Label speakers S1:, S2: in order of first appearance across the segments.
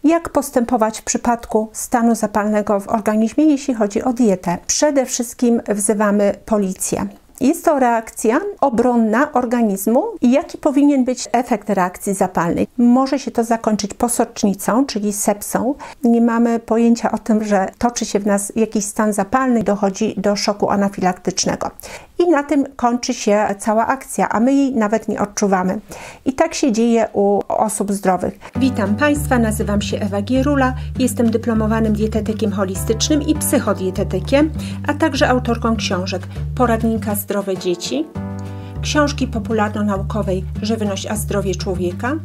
S1: Jak postępować w przypadku stanu zapalnego w organizmie, jeśli chodzi o dietę? Przede wszystkim wzywamy policję. Jest to reakcja obronna organizmu i jaki powinien być efekt reakcji zapalnej? Może się to zakończyć posocznicą, czyli sepsą. Nie mamy pojęcia o tym, że toczy się w nas jakiś stan zapalny, dochodzi do szoku anafilaktycznego. I na tym kończy się cała akcja, a my jej nawet nie odczuwamy. I tak się dzieje u osób zdrowych. Witam Państwa, nazywam się Ewa Gierula, jestem dyplomowanym dietetykiem holistycznym i psychodietetykiem, a także autorką książek Poradnika Zdrowe Dzieci, książki popularno-naukowej Żywność a zdrowie człowieka,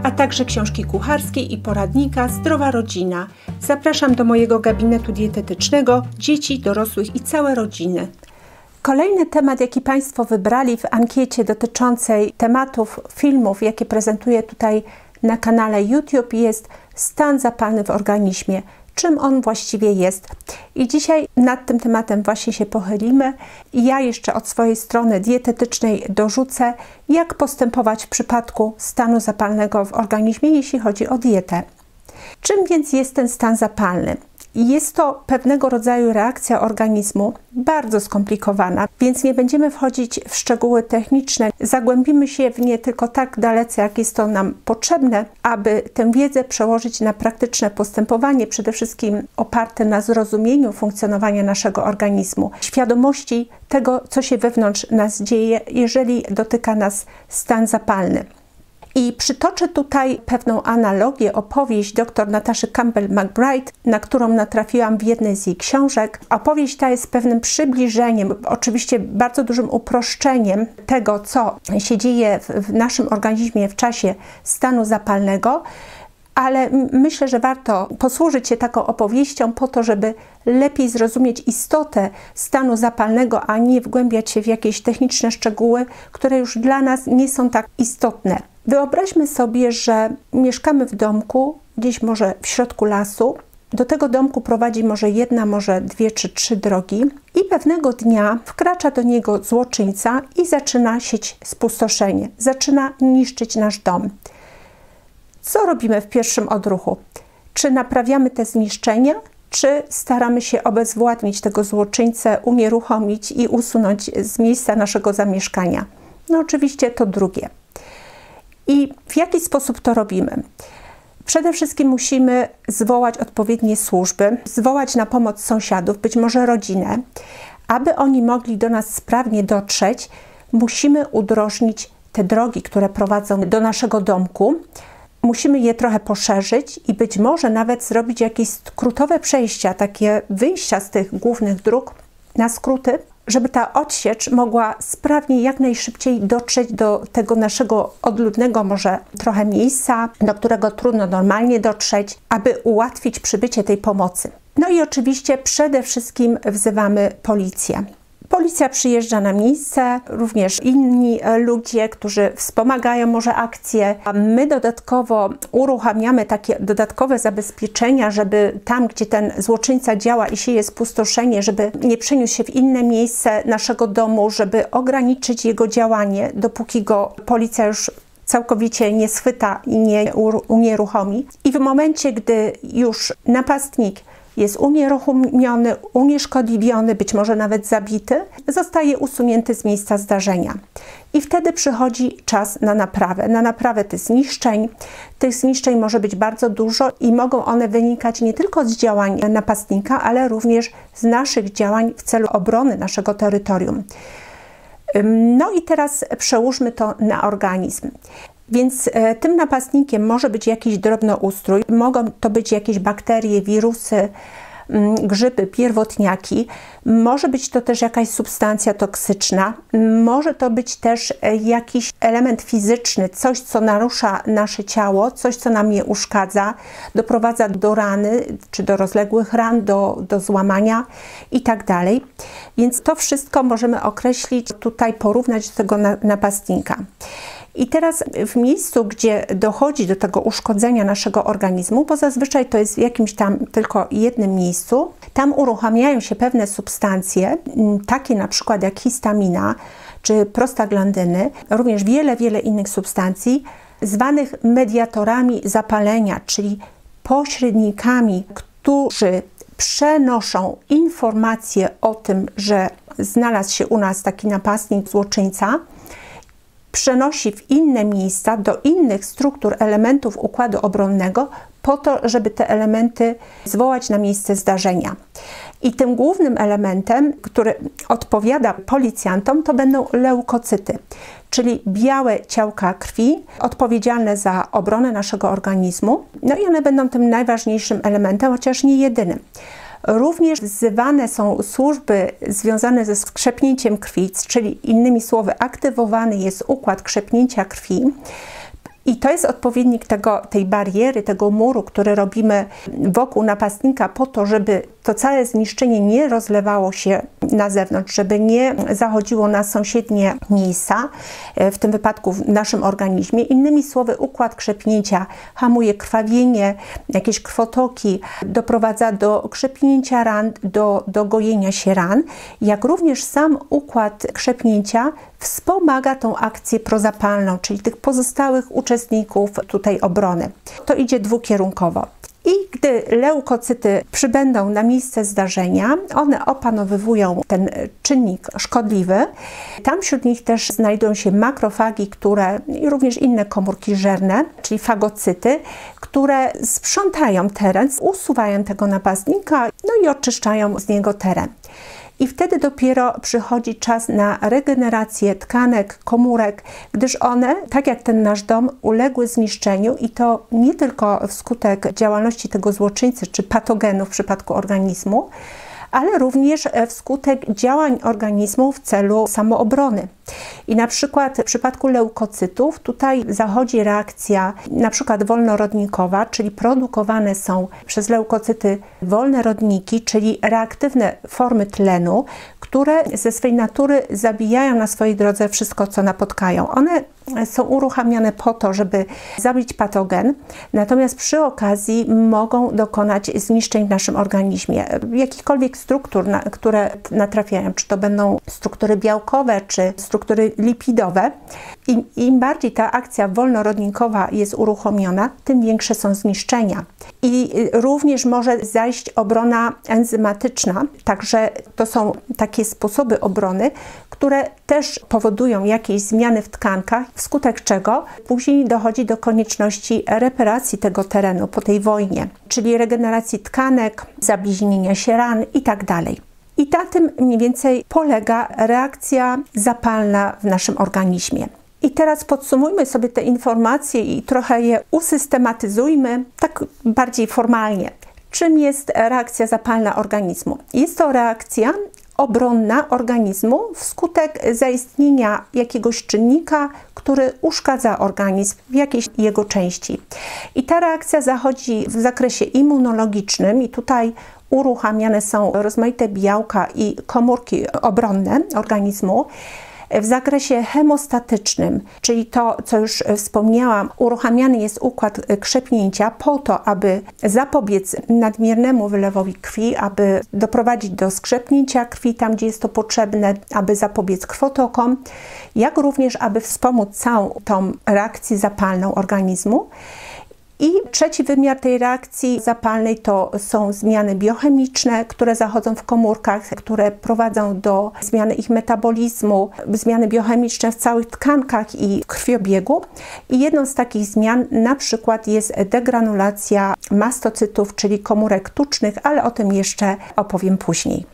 S1: a także książki kucharskiej i poradnika Zdrowa Rodzina. Zapraszam do mojego gabinetu dietetycznego dzieci, dorosłych i całe rodziny. Kolejny temat, jaki Państwo wybrali w ankiecie dotyczącej tematów filmów, jakie prezentuję tutaj na kanale YouTube, jest stan zapalny w organizmie. Czym on właściwie jest? I dzisiaj nad tym tematem właśnie się pochylimy. I ja jeszcze od swojej strony dietetycznej dorzucę, jak postępować w przypadku stanu zapalnego w organizmie, jeśli chodzi o dietę. Czym więc jest ten stan zapalny? Jest to pewnego rodzaju reakcja organizmu, bardzo skomplikowana, więc nie będziemy wchodzić w szczegóły techniczne. Zagłębimy się w nie tylko tak dalece, jak jest to nam potrzebne, aby tę wiedzę przełożyć na praktyczne postępowanie, przede wszystkim oparte na zrozumieniu funkcjonowania naszego organizmu, świadomości tego, co się wewnątrz nas dzieje, jeżeli dotyka nas stan zapalny. I przytoczę tutaj pewną analogię, opowieść dr Nataszy Campbell-McBride, na którą natrafiłam w jednej z jej książek. Opowieść ta jest pewnym przybliżeniem, oczywiście bardzo dużym uproszczeniem tego, co się dzieje w naszym organizmie w czasie stanu zapalnego, ale myślę, że warto posłużyć się taką opowieścią po to, żeby lepiej zrozumieć istotę stanu zapalnego, a nie wgłębiać się w jakieś techniczne szczegóły, które już dla nas nie są tak istotne. Wyobraźmy sobie, że mieszkamy w domku, gdzieś może w środku lasu. Do tego domku prowadzi może jedna, może dwie czy trzy drogi i pewnego dnia wkracza do niego złoczyńca i zaczyna sieć spustoszenie, zaczyna niszczyć nasz dom. Co robimy w pierwszym odruchu? Czy naprawiamy te zniszczenia, czy staramy się obezwładnić tego złoczyńcę, unieruchomić i usunąć z miejsca naszego zamieszkania? No oczywiście to drugie. I w jaki sposób to robimy? Przede wszystkim musimy zwołać odpowiednie służby, zwołać na pomoc sąsiadów, być może rodzinę. Aby oni mogli do nas sprawnie dotrzeć, musimy udrożnić te drogi, które prowadzą do naszego domku. Musimy je trochę poszerzyć i być może nawet zrobić jakieś skrótowe przejścia, takie wyjścia z tych głównych dróg na skróty, żeby ta odsiecz mogła sprawnie, jak najszybciej dotrzeć do tego naszego odludnego może trochę miejsca, do którego trudno normalnie dotrzeć, aby ułatwić przybycie tej pomocy. No i oczywiście przede wszystkim wzywamy policję. Policja przyjeżdża na miejsce, również inni ludzie, którzy wspomagają może akcję. A my dodatkowo uruchamiamy takie dodatkowe zabezpieczenia, żeby tam, gdzie ten złoczyńca działa i sieje spustoszenie, żeby nie przeniósł się w inne miejsce naszego domu, żeby ograniczyć jego działanie, dopóki go policja już całkowicie nie schwyta i nie unieruchomi. I w momencie, gdy już napastnik jest unieruchomiony, unieszkodliwiony, być może nawet zabity, zostaje usunięty z miejsca zdarzenia. I wtedy przychodzi czas na naprawę tych zniszczeń. Tych zniszczeń może być bardzo dużo i mogą one wynikać nie tylko z działań napastnika, ale również z naszych działań w celu obrony naszego terytorium. No i teraz przełóżmy to na organizm. Więc tym napastnikiem może być jakiś drobnoustrój, mogą to być jakieś bakterie, wirusy, grzyby, pierwotniaki, może być to też jakaś substancja toksyczna, może to być też jakiś element fizyczny, coś, co narusza nasze ciało, coś, co nam je uszkadza, doprowadza do rany, czy do rozległych ran, do złamania i tak dalej. Więc to wszystko możemy określić, tutaj porównać do tego napastnika. I teraz w miejscu, gdzie dochodzi do tego uszkodzenia naszego organizmu, bo zazwyczaj to jest w jakimś tam tylko jednym miejscu, tam uruchamiają się pewne substancje, takie na przykład jak histamina czy prostaglandyny, również wiele innych substancji, zwanych mediatorami zapalenia, czyli pośrednikami, którzy przenoszą informacje o tym, że znalazł się u nas taki napastnik, złoczyńca, przenosi w inne miejsca, do innych struktur, elementów układu obronnego, po to, żeby te elementy zwołać na miejsce zdarzenia. I tym głównym elementem, który odpowiada policjantom, to będą leukocyty, czyli białe ciałka krwi odpowiedzialne za obronę naszego organizmu. No i one będą tym najważniejszym elementem, chociaż nie jedynym. Również wzywane są służby związane ze skrzepnięciem krwi, czyli innymi słowy aktywowany jest układ krzepnięcia krwi. I to jest odpowiednik tej bariery, tego muru, który robimy wokół napastnika po to, żeby to całe zniszczenie nie rozlewało się na zewnątrz, żeby nie zachodziło na sąsiednie miejsca, w tym wypadku w naszym organizmie. Innymi słowy, układ krzepnięcia hamuje krwawienie, jakieś krwotoki, doprowadza do krzepnięcia ran, do gojenia się ran, jak również sam układ krzepnięcia wspomaga tą akcję prozapalną, czyli tych pozostałych uczestników tutaj obrony. To idzie dwukierunkowo. I gdy leukocyty przybędą na miejsce zdarzenia, one opanowywują ten czynnik szkodliwy. Tam wśród nich też znajdują się makrofagi, i również inne komórki żerne, czyli fagocyty, które sprzątają teren, usuwają tego napastnika, no i oczyszczają z niego teren. I wtedy dopiero przychodzi czas na regenerację tkanek, komórek, gdyż one, tak jak ten nasz dom, uległy zniszczeniu i to nie tylko wskutek działalności tego złoczyńcy czy patogenów w przypadku organizmu, ale również wskutek działań organizmu w celu samoobrony. I na przykład w przypadku leukocytów tutaj zachodzi reakcja na przykład wolnorodnikowa, czyli produkowane są przez leukocyty wolne rodniki, czyli reaktywne formy tlenu, które ze swej natury zabijają na swojej drodze wszystko, co napotkają. One są uruchamiane po to, żeby zabić patogen, natomiast przy okazji mogą dokonać zniszczeń w naszym organizmie. Jakichkolwiek struktur, które natrafiają, czy to będą struktury białkowe, czy struktury lipidowe. Im bardziej ta akcja wolnorodnikowa jest uruchomiona, tym większe są zniszczenia. I również może zajść obrona enzymatyczna, także to są takie sposoby obrony, które też powodują jakieś zmiany w tkankach, wskutek czego później dochodzi do konieczności reparacji tego terenu po tej wojnie, czyli regeneracji tkanek, zabliźnienia się ran itd. I na tym mniej więcej polega reakcja zapalna w naszym organizmie. I teraz podsumujmy sobie te informacje i trochę je usystematyzujmy, tak bardziej formalnie. Czym jest reakcja zapalna organizmu? Jest to reakcja obronna organizmu wskutek zaistnienia jakiegoś czynnika, który uszkadza organizm w jakiejś jego części. I ta reakcja zachodzi w zakresie immunologicznym i tutaj uruchamiane są rozmaite białka i komórki obronne organizmu. W zakresie hemostatycznym, czyli to, co już wspomniałam, uruchamiany jest układ krzepnięcia po to, aby zapobiec nadmiernemu wylewowi krwi, aby doprowadzić do skrzepnięcia krwi tam, gdzie jest to potrzebne, aby zapobiec krwotokom, jak również, aby wspomóc całą tą reakcję zapalną organizmu. I trzeci wymiar tej reakcji zapalnej to są zmiany biochemiczne, które zachodzą w komórkach, które prowadzą do zmiany ich metabolizmu, zmiany biochemiczne w całych tkankach i krwiobiegu. I jedną z takich zmian na przykład jest degranulacja mastocytów, czyli komórek tucznych, ale o tym jeszcze opowiem później.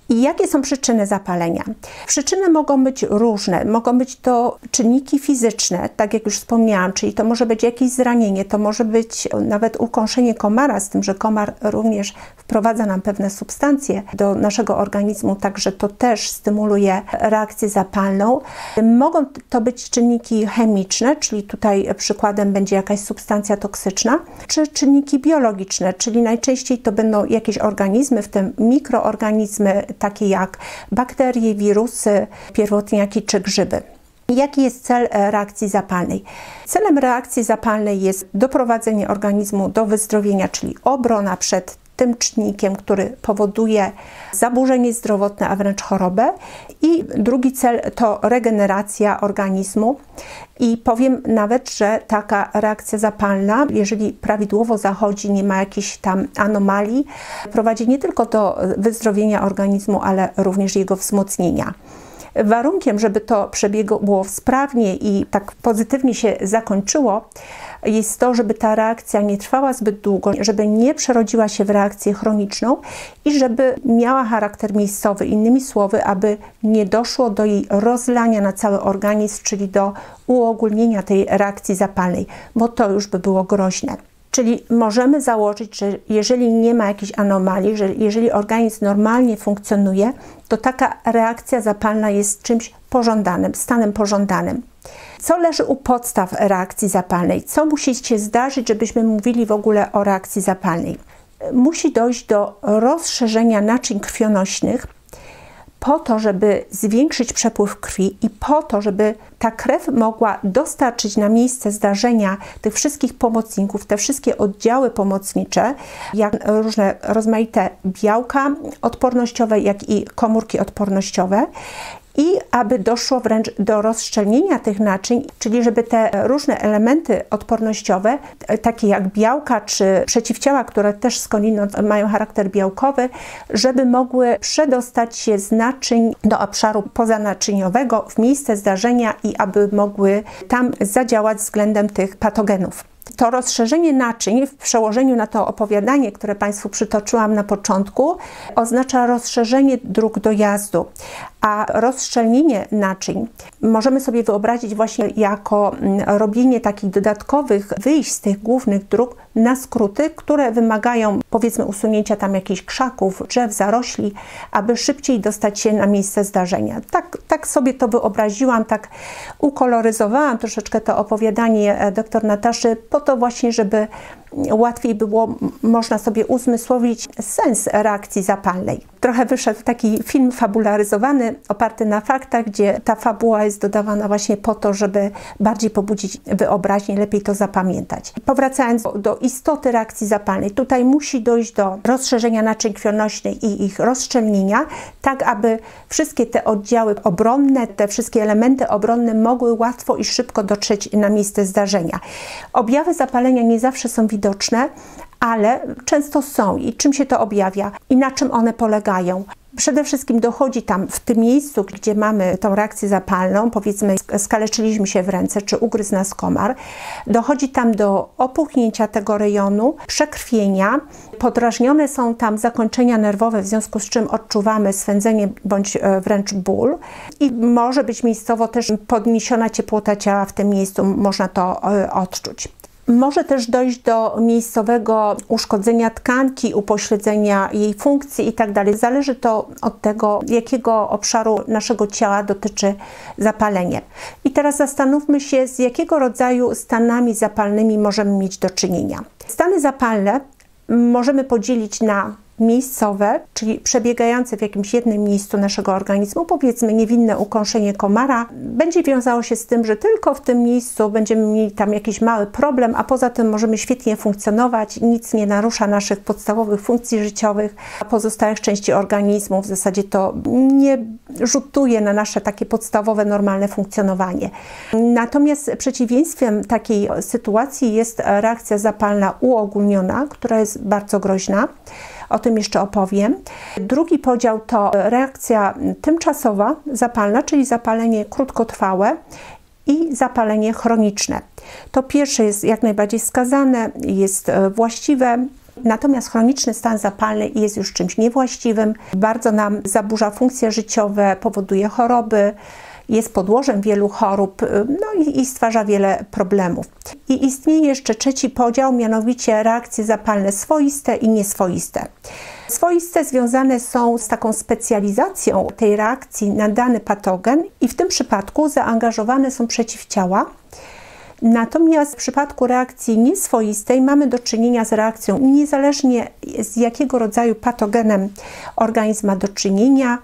S1: I jakie są przyczyny zapalenia? Przyczyny mogą być różne. Mogą być to czynniki fizyczne, tak jak już wspomniałam, czyli to może być jakieś zranienie, to może być nawet ukąszenie komara, z tym, że komar również wprowadza nam pewne substancje do naszego organizmu, także to też stymuluje reakcję zapalną. Mogą to być czynniki chemiczne, czyli tutaj przykładem będzie jakaś substancja toksyczna, czy czynniki biologiczne, czyli najczęściej to będą jakieś organizmy, w tym mikroorganizmy, takie jak bakterie, wirusy, pierwotniaki czy grzyby. Jaki jest cel reakcji zapalnej? Celem reakcji zapalnej jest doprowadzenie organizmu do wyzdrowienia, czyli obrona przed tym czynnikiem, który powoduje zaburzenie zdrowotne, a wręcz chorobę. I drugi cel to regeneracja organizmu. I powiem nawet, że taka reakcja zapalna, jeżeli prawidłowo zachodzi, nie ma jakichś tam anomalii, prowadzi nie tylko do wyzdrowienia organizmu, ale również jego wzmocnienia. Warunkiem, żeby to przebiegło sprawnie i tak pozytywnie się zakończyło, jest to, żeby ta reakcja nie trwała zbyt długo, żeby nie przerodziła się w reakcję chroniczną i żeby miała charakter miejscowy. Innymi słowy, aby nie doszło do jej rozlania na cały organizm, czyli do uogólnienia tej reakcji zapalnej, bo to już by było groźne. Czyli możemy założyć, że jeżeli nie ma jakichś anomalii, że jeżeli organizm normalnie funkcjonuje, to taka reakcja zapalna jest czymś pożądanym, stanem pożądanym. Co leży u podstaw reakcji zapalnej? Co musi się zdarzyć, żebyśmy mówili w ogóle o reakcji zapalnej? Musi dojść do rozszerzenia naczyń krwionośnych po to, żeby zwiększyć przepływ krwi i po to, żeby ta krew mogła dostarczyć na miejsce zdarzenia tych wszystkich pomocników, te wszystkie oddziały pomocnicze, jak różne rozmaite białka odpornościowe, jak i komórki odpornościowe. I aby doszło wręcz do rozszczelnienia tych naczyń, czyli żeby te różne elementy odpornościowe, takie jak białka czy przeciwciała, które też skądinąd mają charakter białkowy, żeby mogły przedostać się z naczyń do obszaru pozanaczyniowego w miejsce zdarzenia i aby mogły tam zadziałać względem tych patogenów. To rozszerzenie naczyń w przełożeniu na to opowiadanie, które Państwu przytoczyłam na początku, oznacza rozszerzenie dróg dojazdu, a rozszczelnienie naczyń możemy sobie wyobrazić właśnie jako robienie takich dodatkowych wyjść z tych głównych dróg na skróty, które wymagają, powiedzmy, usunięcia tam jakichś krzaków, drzew, zarośli, aby szybciej dostać się na miejsce zdarzenia. Tak sobie to wyobraziłam, tak ukoloryzowałam troszeczkę to opowiadanie dr Nataszy po to właśnie, żeby łatwiej było można sobie uzmysłowić sens reakcji zapalnej. Trochę wyszedł taki film fabularyzowany, oparty na faktach, gdzie ta fabuła jest dodawana właśnie po to, żeby bardziej pobudzić wyobraźnię, lepiej to zapamiętać. Powracając do istoty reakcji zapalnej, tutaj musi dojść do rozszerzenia naczyń krwionośnych i ich rozszczelnienia, tak aby wszystkie te oddziały obronne, te wszystkie elementy obronne mogły łatwo i szybko dotrzeć na miejsce zdarzenia. Objawy zapalenia nie zawsze są widoczne, ale często są. I czym się to objawia? I na czym one polegają? Przede wszystkim dochodzi tam w tym miejscu, gdzie mamy tą reakcję zapalną, powiedzmy skaleczyliśmy się w ręce, czy ugryzł nas komar, dochodzi tam do opuchnięcia tego rejonu, przekrwienia, podrażnione są tam zakończenia nerwowe, w związku z czym odczuwamy swędzenie bądź wręcz ból i może być miejscowo też podniesiona ciepłota ciała w tym miejscu, można to odczuć. Może też dojść do miejscowego uszkodzenia tkanki, upośledzenia jej funkcji itd. Zależy to od tego, jakiego obszaru naszego ciała dotyczy zapalenie. I teraz zastanówmy się, z jakiego rodzaju stanami zapalnymi możemy mieć do czynienia. Stany zapalne możemy podzielić na miejscowe, czyli przebiegające w jakimś jednym miejscu naszego organizmu, powiedzmy niewinne ukąszenie komara, będzie wiązało się z tym, że tylko w tym miejscu będziemy mieli tam jakiś mały problem, a poza tym możemy świetnie funkcjonować, nic nie narusza naszych podstawowych funkcji życiowych, a pozostałych części organizmu w zasadzie to nie rzutuje na nasze takie podstawowe, normalne funkcjonowanie. Natomiast przeciwieństwem takiej sytuacji jest reakcja zapalna uogólniona, która jest bardzo groźna. O tym jeszcze opowiem. Drugi podział to reakcja tymczasowa, zapalna, czyli zapalenie krótkotrwałe i zapalenie chroniczne. To pierwsze jest jak najbardziej wskazane, jest właściwe, natomiast chroniczny stan zapalny jest już czymś niewłaściwym, bardzo nam zaburza funkcje życiowe, powoduje choroby, jest podłożem wielu chorób, no i stwarza wiele problemów. I istnieje jeszcze trzeci podział, mianowicie reakcje zapalne swoiste i nieswoiste. Swoiste związane są z taką specjalizacją tej reakcji na dany patogen i w tym przypadku zaangażowane są przeciwciała. Natomiast w przypadku reakcji nieswoistej mamy do czynienia z reakcją niezależnie z jakiego rodzaju patogenem organizm ma do czynienia.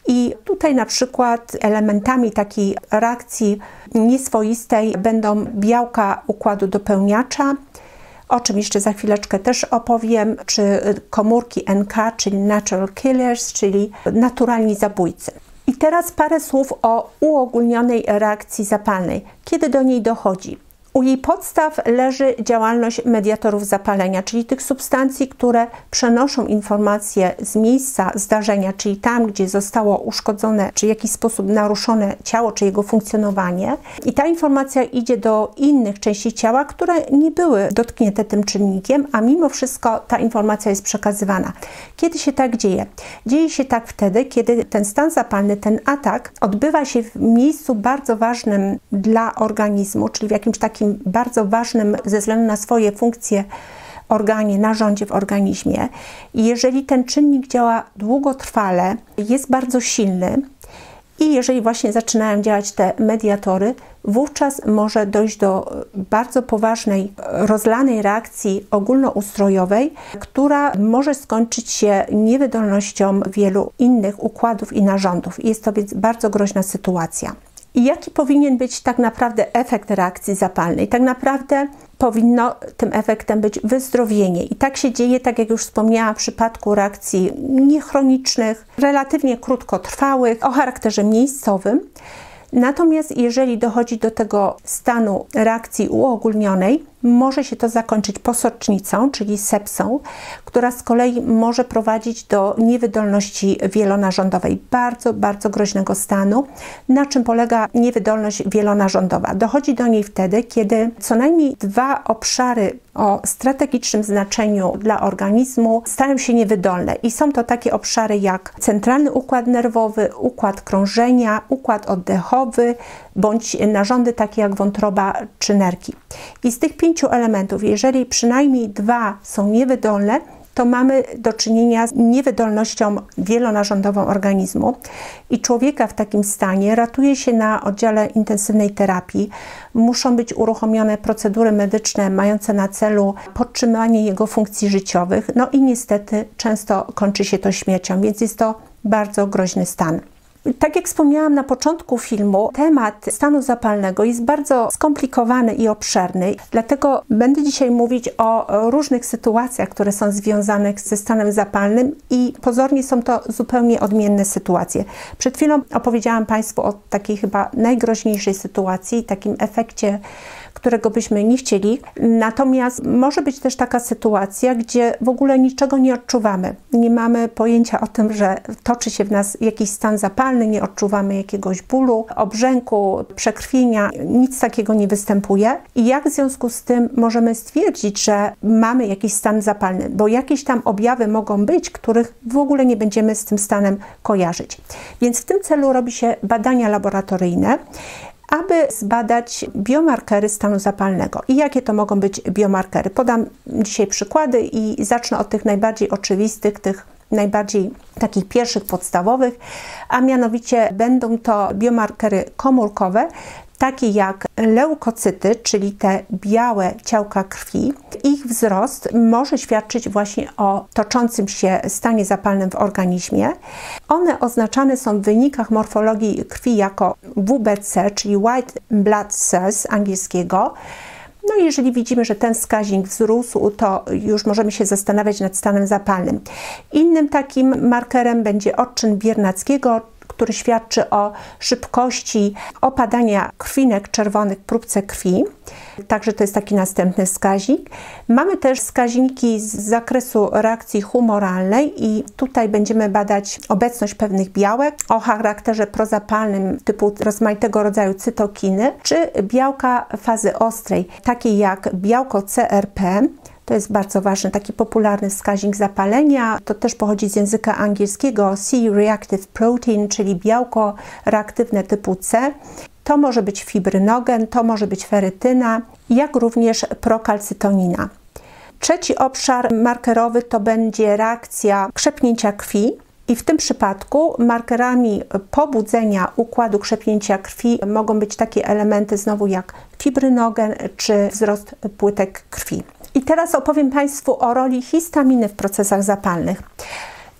S1: I tutaj na przykład elementami takiej reakcji nieswoistej będą białka układu dopełniacza o czym jeszcze za chwileczkę też opowiem, czy komórki NK, czyli Natural Killers, czyli naturalni zabójcy. I teraz parę słów o uogólnionej reakcji zapalnej. Kiedy do niej dochodzi? U jej podstaw leży działalność mediatorów zapalenia, czyli tych substancji, które przenoszą informacje z miejsca zdarzenia, czyli tam, gdzie zostało uszkodzone, czy w jakiś sposób naruszone ciało, czy jego funkcjonowanie. I ta informacja idzie do innych części ciała, które nie były dotknięte tym czynnikiem, a mimo wszystko ta informacja jest przekazywana. Kiedy się tak dzieje? Dzieje się tak wtedy, kiedy ten stan zapalny, ten atak odbywa się w miejscu bardzo ważnym dla organizmu, czyli w jakimś takim bardzo ważnym ze względu na swoje funkcje organie, narządzie w organizmie. I jeżeli ten czynnik działa długotrwale, jest bardzo silny i jeżeli właśnie zaczynają działać te mediatory, wówczas może dojść do bardzo poważnej, rozlanej reakcji ogólnoustrojowej, która może skończyć się niewydolnością wielu innych układów i narządów. Jest to więc bardzo groźna sytuacja. I jaki powinien być tak naprawdę efekt reakcji zapalnej? Tak naprawdę powinno tym efektem być wyzdrowienie. I tak się dzieje, tak jak już wspomniałam, w przypadku reakcji niechronicznych, relatywnie krótkotrwałych, o charakterze miejscowym. Natomiast jeżeli dochodzi do tego stanu reakcji uogólnionej, może się to zakończyć posocznicą, czyli sepsą, która z kolei może prowadzić do niewydolności wielonarządowej, bardzo, bardzo groźnego stanu. Na czym polega niewydolność wielonarządowa? Dochodzi do niej wtedy, kiedy co najmniej dwa obszary o strategicznym znaczeniu dla organizmu stają się niewydolne i są to takie obszary jak centralny układ nerwowy, układ krążenia, układ oddechowy, bądź narządy takie jak wątroba czy nerki. I z tych 5 elementów, jeżeli przynajmniej 2 są niewydolne, to mamy do czynienia z niewydolnością wielonarządową organizmu i człowieka w takim stanie ratuje się na oddziale intensywnej terapii. Muszą być uruchomione procedury medyczne mające na celu podtrzymanie jego funkcji życiowych, no i niestety często kończy się to śmiercią, więc jest to bardzo groźny stan. Tak jak wspomniałam na początku filmu, temat stanu zapalnego jest bardzo skomplikowany i obszerny, dlatego będę dzisiaj mówić o różnych sytuacjach, które są związane ze stanem zapalnym i pozornie są to zupełnie odmienne sytuacje. Przed chwilą opowiedziałam Państwu o takiej chyba najgroźniejszej sytuacji, takim efekcie, którego byśmy nie chcieli. Natomiast może być też taka sytuacja, gdzie w ogóle niczego nie odczuwamy. Nie mamy pojęcia o tym, że toczy się w nas jakiś stan zapalny, nie odczuwamy jakiegoś bólu, obrzęku, przekrwienia, nic takiego nie występuje. I jak w związku z tym możemy stwierdzić, że mamy jakiś stan zapalny? Bo jakieś tam objawy mogą być, których w ogóle nie będziemy z tym stanem kojarzyć. Więc w tym celu robi się badania laboratoryjne, aby zbadać biomarkery stanu zapalnego. I jakie to mogą być biomarkery? Podam dzisiaj przykłady i zacznę od tych najbardziej oczywistych, tych najbardziej takich pierwszych, podstawowych, a mianowicie będą to biomarkery komórkowe, takie jak leukocyty, czyli te białe ciałka krwi. Ich wzrost może świadczyć właśnie o toczącym się stanie zapalnym w organizmie. One oznaczane są w wynikach morfologii krwi jako WBC, czyli White Blood Cells z angielskiego. No i jeżeli widzimy, że ten wskaźnik wzrósł, to już możemy się zastanawiać nad stanem zapalnym. Innym takim markerem będzie odczyn Biernackiego, który świadczy o szybkości opadania krwinek czerwonych w próbce krwi. Także to jest taki następny wskaźnik. Mamy też wskaźniki z zakresu reakcji humoralnej i tutaj będziemy badać obecność pewnych białek o charakterze prozapalnym typu rozmaitego rodzaju cytokiny, czy białka fazy ostrej, takie jak białko CRP. To jest bardzo ważny, taki popularny wskaźnik zapalenia. To też pochodzi z języka angielskiego C-reactive protein, czyli białko reaktywne typu C. To może być fibrynogen, to może być ferytyna, jak również prokalcytonina. Trzeci obszar markerowy to będzie reakcja krzepnięcia krwi. I w tym przypadku markerami pobudzenia układu krzepnięcia krwi mogą być takie elementy znowu jak fibrynogen czy wzrost płytek krwi. I teraz opowiem Państwu o roli histaminy w procesach zapalnych.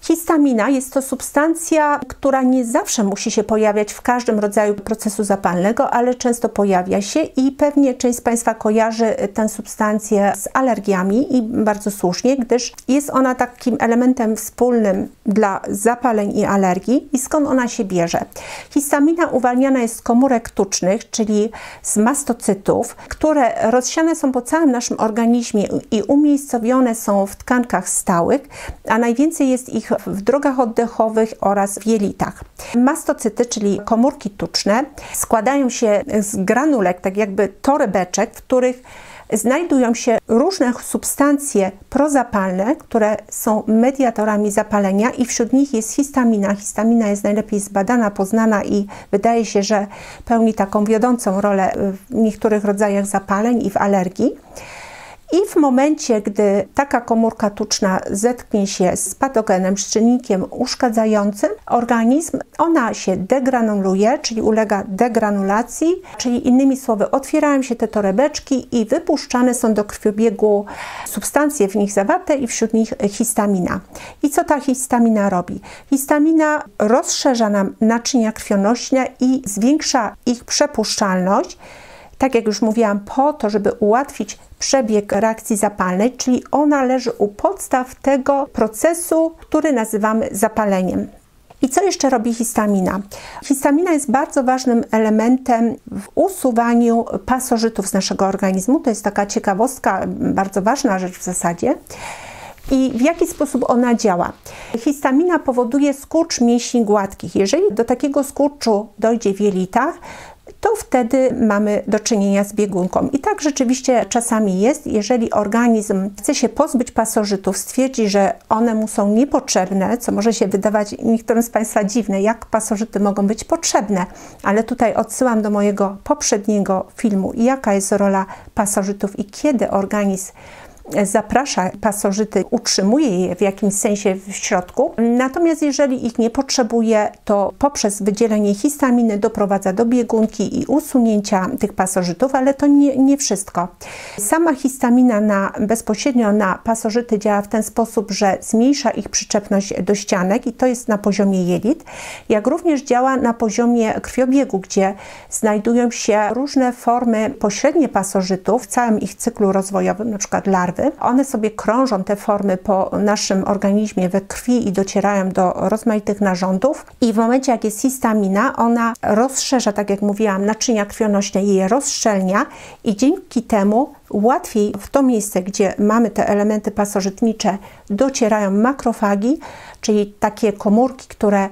S1: Histamina jest to substancja, która nie zawsze musi się pojawiać w każdym rodzaju procesu zapalnego, ale często pojawia się i pewnie część z Państwa kojarzy tę substancję z alergiami i bardzo słusznie, gdyż jest ona takim elementem wspólnym dla zapaleń i alergii. I skąd ona się bierze? Histamina uwalniana jest z komórek tucznych, czyli z mastocytów, które rozsiane są po całym naszym organizmie i umiejscowione są w tkankach stałych, a najwięcej jest ich w drogach oddechowych oraz w jelitach. Mastocyty, czyli komórki tuczne, składają się z granulek, tak jakby torebeczek, w których znajdują się różne substancje prozapalne, które są mediatorami zapalenia i wśród nich jest histamina. Histamina jest najlepiej zbadana, poznana i wydaje się, że pełni taką wiodącą rolę w niektórych rodzajach zapaleń i w alergii. I w momencie, gdy taka komórka tuczna zetknie się z patogenem, z czynnikiem uszkadzającym organizm, ona się degranuluje, czyli ulega degranulacji, czyli innymi słowy otwierają się te torebeczki i wypuszczane są do krwiobiegu substancje w nich zawarte i wśród nich histamina. I co ta histamina robi? Histamina rozszerza nam naczynia krwionośne i zwiększa ich przepuszczalność, tak jak już mówiłam, po to, żeby ułatwić przebieg reakcji zapalnej, czyli ona leży u podstaw tego procesu, który nazywamy zapaleniem. I co jeszcze robi histamina? Histamina jest bardzo ważnym elementem w usuwaniu pasożytów z naszego organizmu. To jest taka ciekawostka, bardzo ważna rzecz w zasadzie. I w jaki sposób ona działa? Histamina powoduje skurcz mięśni gładkich. Jeżeli do takiego skurczu dojdzie w jelitach, to wtedy mamy do czynienia z biegunką. I tak rzeczywiście czasami jest, jeżeli organizm chce się pozbyć pasożytów, stwierdzi, że one mu są niepotrzebne, co może się wydawać niektórym z Państwa dziwne, jak pasożyty mogą być potrzebne, ale tutaj odsyłam do mojego poprzedniego filmu, jaka jest rola pasożytów i kiedy organizm zaprasza pasożyty, utrzymuje je w jakimś sensie w środku. Natomiast jeżeli ich nie potrzebuje, to poprzez wydzielenie histaminy doprowadza do biegunki i usunięcia tych pasożytów, ale to nie wszystko. Sama histamina bezpośrednio na pasożyty działa w ten sposób, że zmniejsza ich przyczepność do ścianek i to jest na poziomie jelit, jak również działa na poziomie krwiobiegu, gdzie znajdują się różne formy pośrednie pasożytów w całym ich cyklu rozwojowym, na przykład larwy. One sobie krążą, te formy, po naszym organizmie we krwi i docierają do rozmaitych narządów i w momencie, jak jest histamina, ona rozszerza, tak jak mówiłam, naczynia krwionośne i je rozszczelnia i dzięki temu łatwiej w to miejsce, gdzie mamy te elementy pasożytnicze, docierają makrofagi, czyli takie komórki, które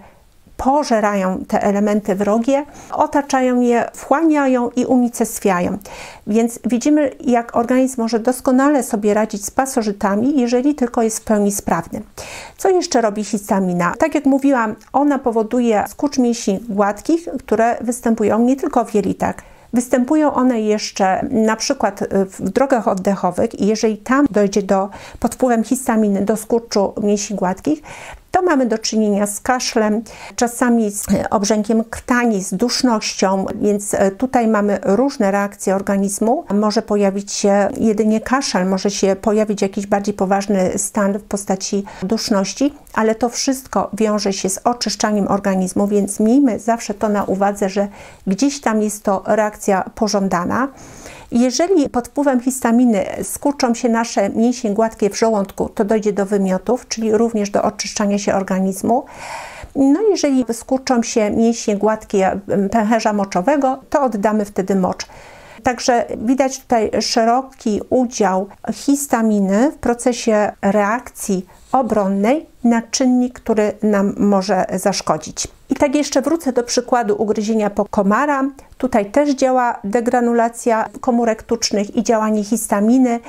S1: pożerają te elementy wrogie, otaczają je, wchłaniają i unicestwiają. Więc widzimy, jak organizm może doskonale sobie radzić z pasożytami, jeżeli tylko jest w pełni sprawny. Co jeszcze robi histamina? Tak jak mówiłam, ona powoduje skurcz mięśni gładkich, które występują nie tylko w jelitach. Występują one jeszcze na przykład w drogach oddechowych i jeżeli tam dojdzie pod wpływem histaminy do skurczu mięśni gładkich, to mamy do czynienia z kaszlem, czasami z obrzękiem krtani, z dusznością, więc tutaj mamy różne reakcje organizmu. Może pojawić się jedynie kaszel, może się pojawić jakiś bardziej poważny stan w postaci duszności, ale to wszystko wiąże się z oczyszczaniem organizmu, więc miejmy zawsze to na uwadze, że gdzieś tam jest to reakcja pożądana. Jeżeli pod wpływem histaminy skurczą się nasze mięśnie gładkie w żołądku, to dojdzie do wymiotów, czyli również do oczyszczania się organizmu. No jeżeli skurczą się mięśnie gładkie pęcherza moczowego, to oddamy wtedy mocz. Także widać tutaj szeroki udział histaminy w procesie reakcji obronnej na czynnik, który nam może zaszkodzić. I tak jeszcze wrócę do przykładu ugryzienia po komara. Tutaj też działa degranulacja komórek tucznych i działanie histaminy.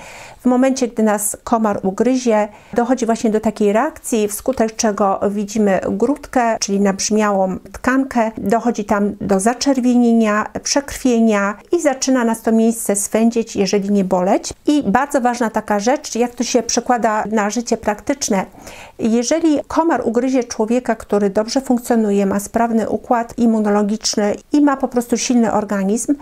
S1: W momencie, gdy nas komar ugryzie, dochodzi właśnie do takiej reakcji, wskutek czego widzimy grudkę, czyli nabrzmiałą tkankę. Dochodzi tam do zaczerwienienia, przekrwienia i zaczyna nas to miejsce swędzić, jeżeli nie boleć. I bardzo ważna taka rzecz, jak to się przekłada na życie praktyczne. Jeżeli komar ugryzie człowieka, który dobrze funkcjonuje, ma sprawny układ immunologiczny i ma po prostu silny organizm,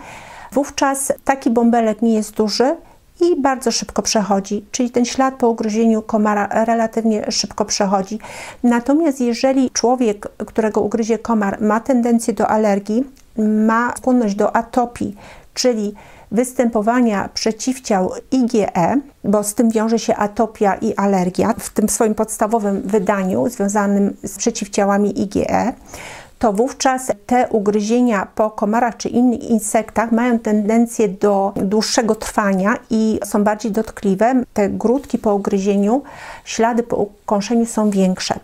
S1: wówczas taki bąbelek nie jest duży i bardzo szybko przechodzi, czyli ten ślad po ugryzieniu komara relatywnie szybko przechodzi. Natomiast jeżeli człowiek, którego ugryzie komar, ma tendencję do alergii, ma skłonność do atopii, czyli występowania przeciwciał IgE, bo z tym wiąże się atopia i alergia w tym swoim podstawowym wydaniu związanym z przeciwciałami IgE, to wówczas te ugryzienia po komarach czy innych insektach mają tendencję do dłuższego trwania i są bardziej dotkliwe. Te grudki po ugryzieniu, ślady po ukąszeniu są większe.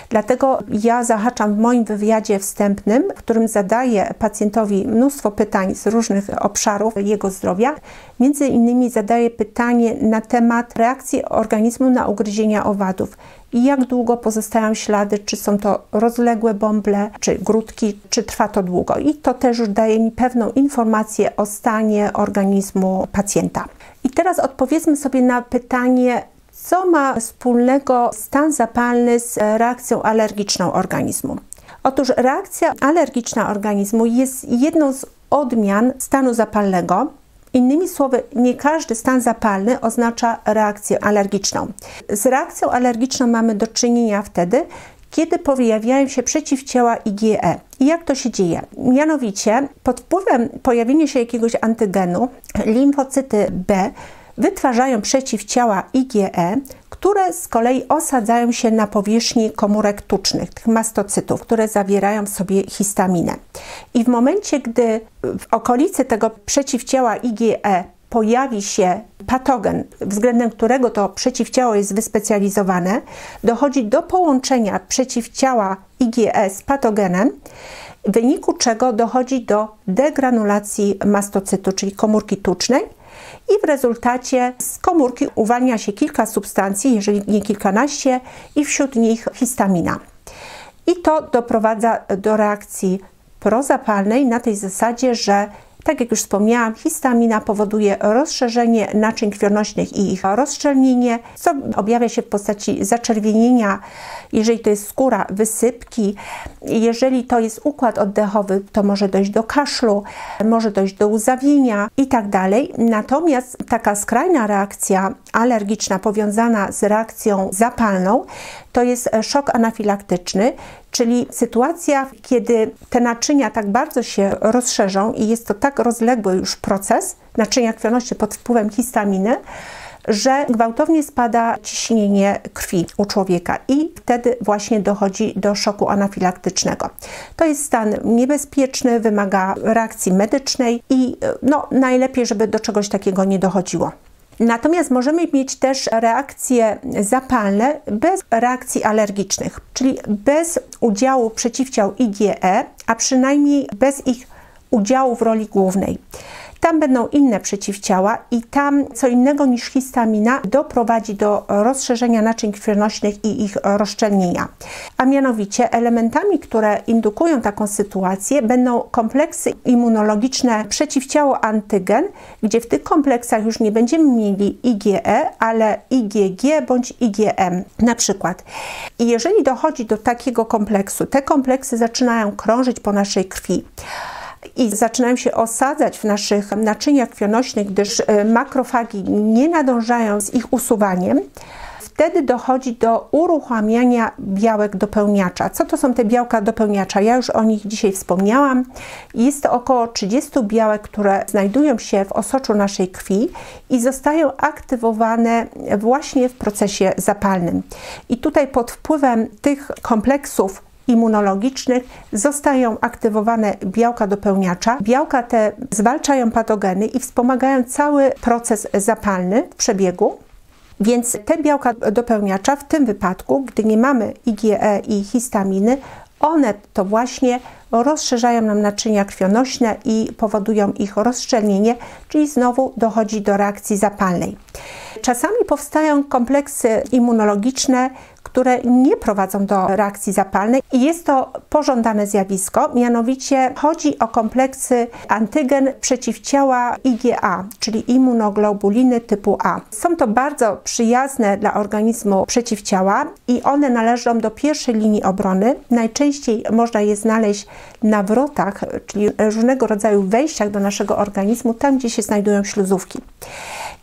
S1: Dlatego ja zahaczam w moim wywiadzie wstępnym, w którym zadaję pacjentowi mnóstwo pytań z różnych obszarów jego zdrowia. Między innymi zadaję pytanie na temat reakcji organizmu na ugryzienia owadów. I jak długo pozostają ślady, czy są to rozległe bąble, czy grudki, czy trwa to długo. I to też już daje mi pewną informację o stanie organizmu pacjenta. I teraz odpowiedzmy sobie na pytanie, co ma wspólnego stan zapalny z reakcją alergiczną organizmu. Otóż reakcja alergiczna organizmu jest jedną z odmian stanu zapalnego. Innymi słowy, nie każdy stan zapalny oznacza reakcję alergiczną. Z reakcją alergiczną mamy do czynienia wtedy, kiedy pojawiają się przeciwciała IgE. I jak to się dzieje? Mianowicie pod wpływem pojawienia się jakiegoś antygenu limfocyty B wytwarzają przeciwciała IgE, które z kolei osadzają się na powierzchni komórek tucznych, tych mastocytów, które zawierają w sobie histaminę. I w momencie, gdy w okolicy tego przeciwciała IgE pojawi się patogen, względem którego to przeciwciało jest wyspecjalizowane, dochodzi do połączenia przeciwciała IgE z patogenem, w wyniku czego dochodzi do degranulacji mastocytu, czyli komórki tucznej, i w rezultacie z komórki uwalnia się kilka substancji, jeżeli nie kilkanaście, i wśród nich histamina. I to doprowadza do reakcji prozapalnej na tej zasadzie, że, tak jak już wspomniałam, histamina powoduje rozszerzenie naczyń krwionośnych i ich rozszczelnienie, co objawia się w postaci zaczerwienienia, jeżeli to jest skóra, wysypki. Jeżeli to jest układ oddechowy, to może dojść do kaszlu, może dojść do łzawienia i tak dalej. Natomiast taka skrajna reakcja alergiczna powiązana z reakcją zapalną to jest szok anafilaktyczny, czyli sytuacja, kiedy te naczynia tak bardzo się rozszerzą i jest to tak rozległy już proces naczynia krwionośne pod wpływem histaminy, że gwałtownie spada ciśnienie krwi u człowieka i wtedy właśnie dochodzi do szoku anafilaktycznego. To jest stan niebezpieczny, wymaga reakcji medycznej i najlepiej, żeby do czegoś takiego nie dochodziło. Natomiast możemy mieć też reakcje zapalne bez reakcji alergicznych, czyli bez udziału przeciwciał IgE, a przynajmniej bez ich udziału w roli głównej. Tam będą inne przeciwciała i tam co innego niż histamina doprowadzi do rozszerzenia naczyń krwionośnych i ich rozszczelnienia. A mianowicie elementami, które indukują taką sytuację, będą kompleksy immunologiczne przeciwciało antygen, gdzie w tych kompleksach już nie będziemy mieli IgE, ale IgG bądź IgM na przykład. I jeżeli dochodzi do takiego kompleksu, te kompleksy zaczynają krążyć po naszej krwi i zaczynają się osadzać w naszych naczyniach krwionośnych, gdyż makrofagi nie nadążają z ich usuwaniem, wtedy dochodzi do uruchamiania białek dopełniacza. Co to są te białka dopełniacza? Ja już o nich dzisiaj wspomniałam. Jest to około 30 białek, które znajdują się w osoczu naszej krwi i zostają aktywowane właśnie w procesie zapalnym. I tutaj pod wpływem tych kompleksów immunologicznych zostają aktywowane białka dopełniacza. Białka te zwalczają patogeny i wspomagają cały proces zapalny w przebiegu. Więc te białka dopełniacza w tym wypadku, gdy nie mamy IgE i histaminy, one to właśnie rozszerzają nam naczynia krwionośne i powodują ich rozszczelnienie, czyli znowu dochodzi do reakcji zapalnej. Czasami powstają kompleksy immunologiczne, które nie prowadzą do reakcji zapalnej i jest to pożądane zjawisko, mianowicie chodzi o kompleksy antygen przeciwciała IgA, czyli immunoglobuliny typu A. Są to bardzo przyjazne dla organizmu przeciwciała i one należą do pierwszej linii obrony. Najczęściej można je znaleźć na wrotach, czyli różnego rodzaju wejściach do naszego organizmu, tam gdzie się znajdują śluzówki.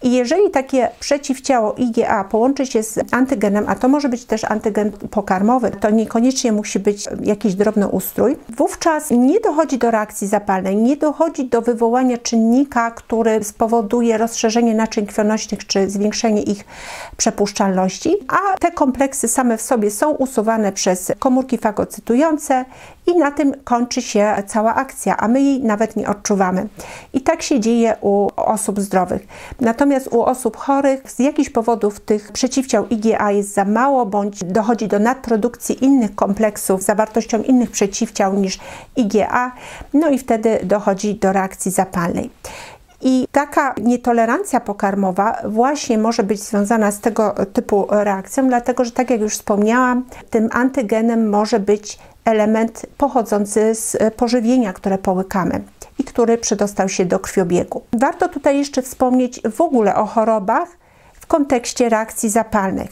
S1: I jeżeli takie przeciwciało IgA połączy się z antygenem, a to może być też antygen pokarmowy, to niekoniecznie musi być jakiś drobnoustrój, wówczas nie dochodzi do reakcji zapalnej, nie dochodzi do wywołania czynnika, który spowoduje rozszerzenie naczyń krwionośnych czy zwiększenie ich przepuszczalności, a te kompleksy same w sobie są usuwane przez komórki fagocytujące i na tym kończy się cała akcja, a my jej nawet nie odczuwamy. I tak się dzieje u osób zdrowych. Natomiast u osób chorych z jakichś powodów tych przeciwciał IgA jest za mało, bądź dochodzi do nadprodukcji innych kompleksów z zawartością innych przeciwciał niż IgA, no i wtedy dochodzi do reakcji zapalnej. I taka nietolerancja pokarmowa właśnie może być związana z tego typu reakcją, dlatego że, tak jak już wspomniałam, tym antygenem może być element pochodzący z pożywienia, które połykamy i który przedostał się do krwiobiegu. Warto tutaj jeszcze wspomnieć w ogóle o chorobach w kontekście reakcji zapalnych.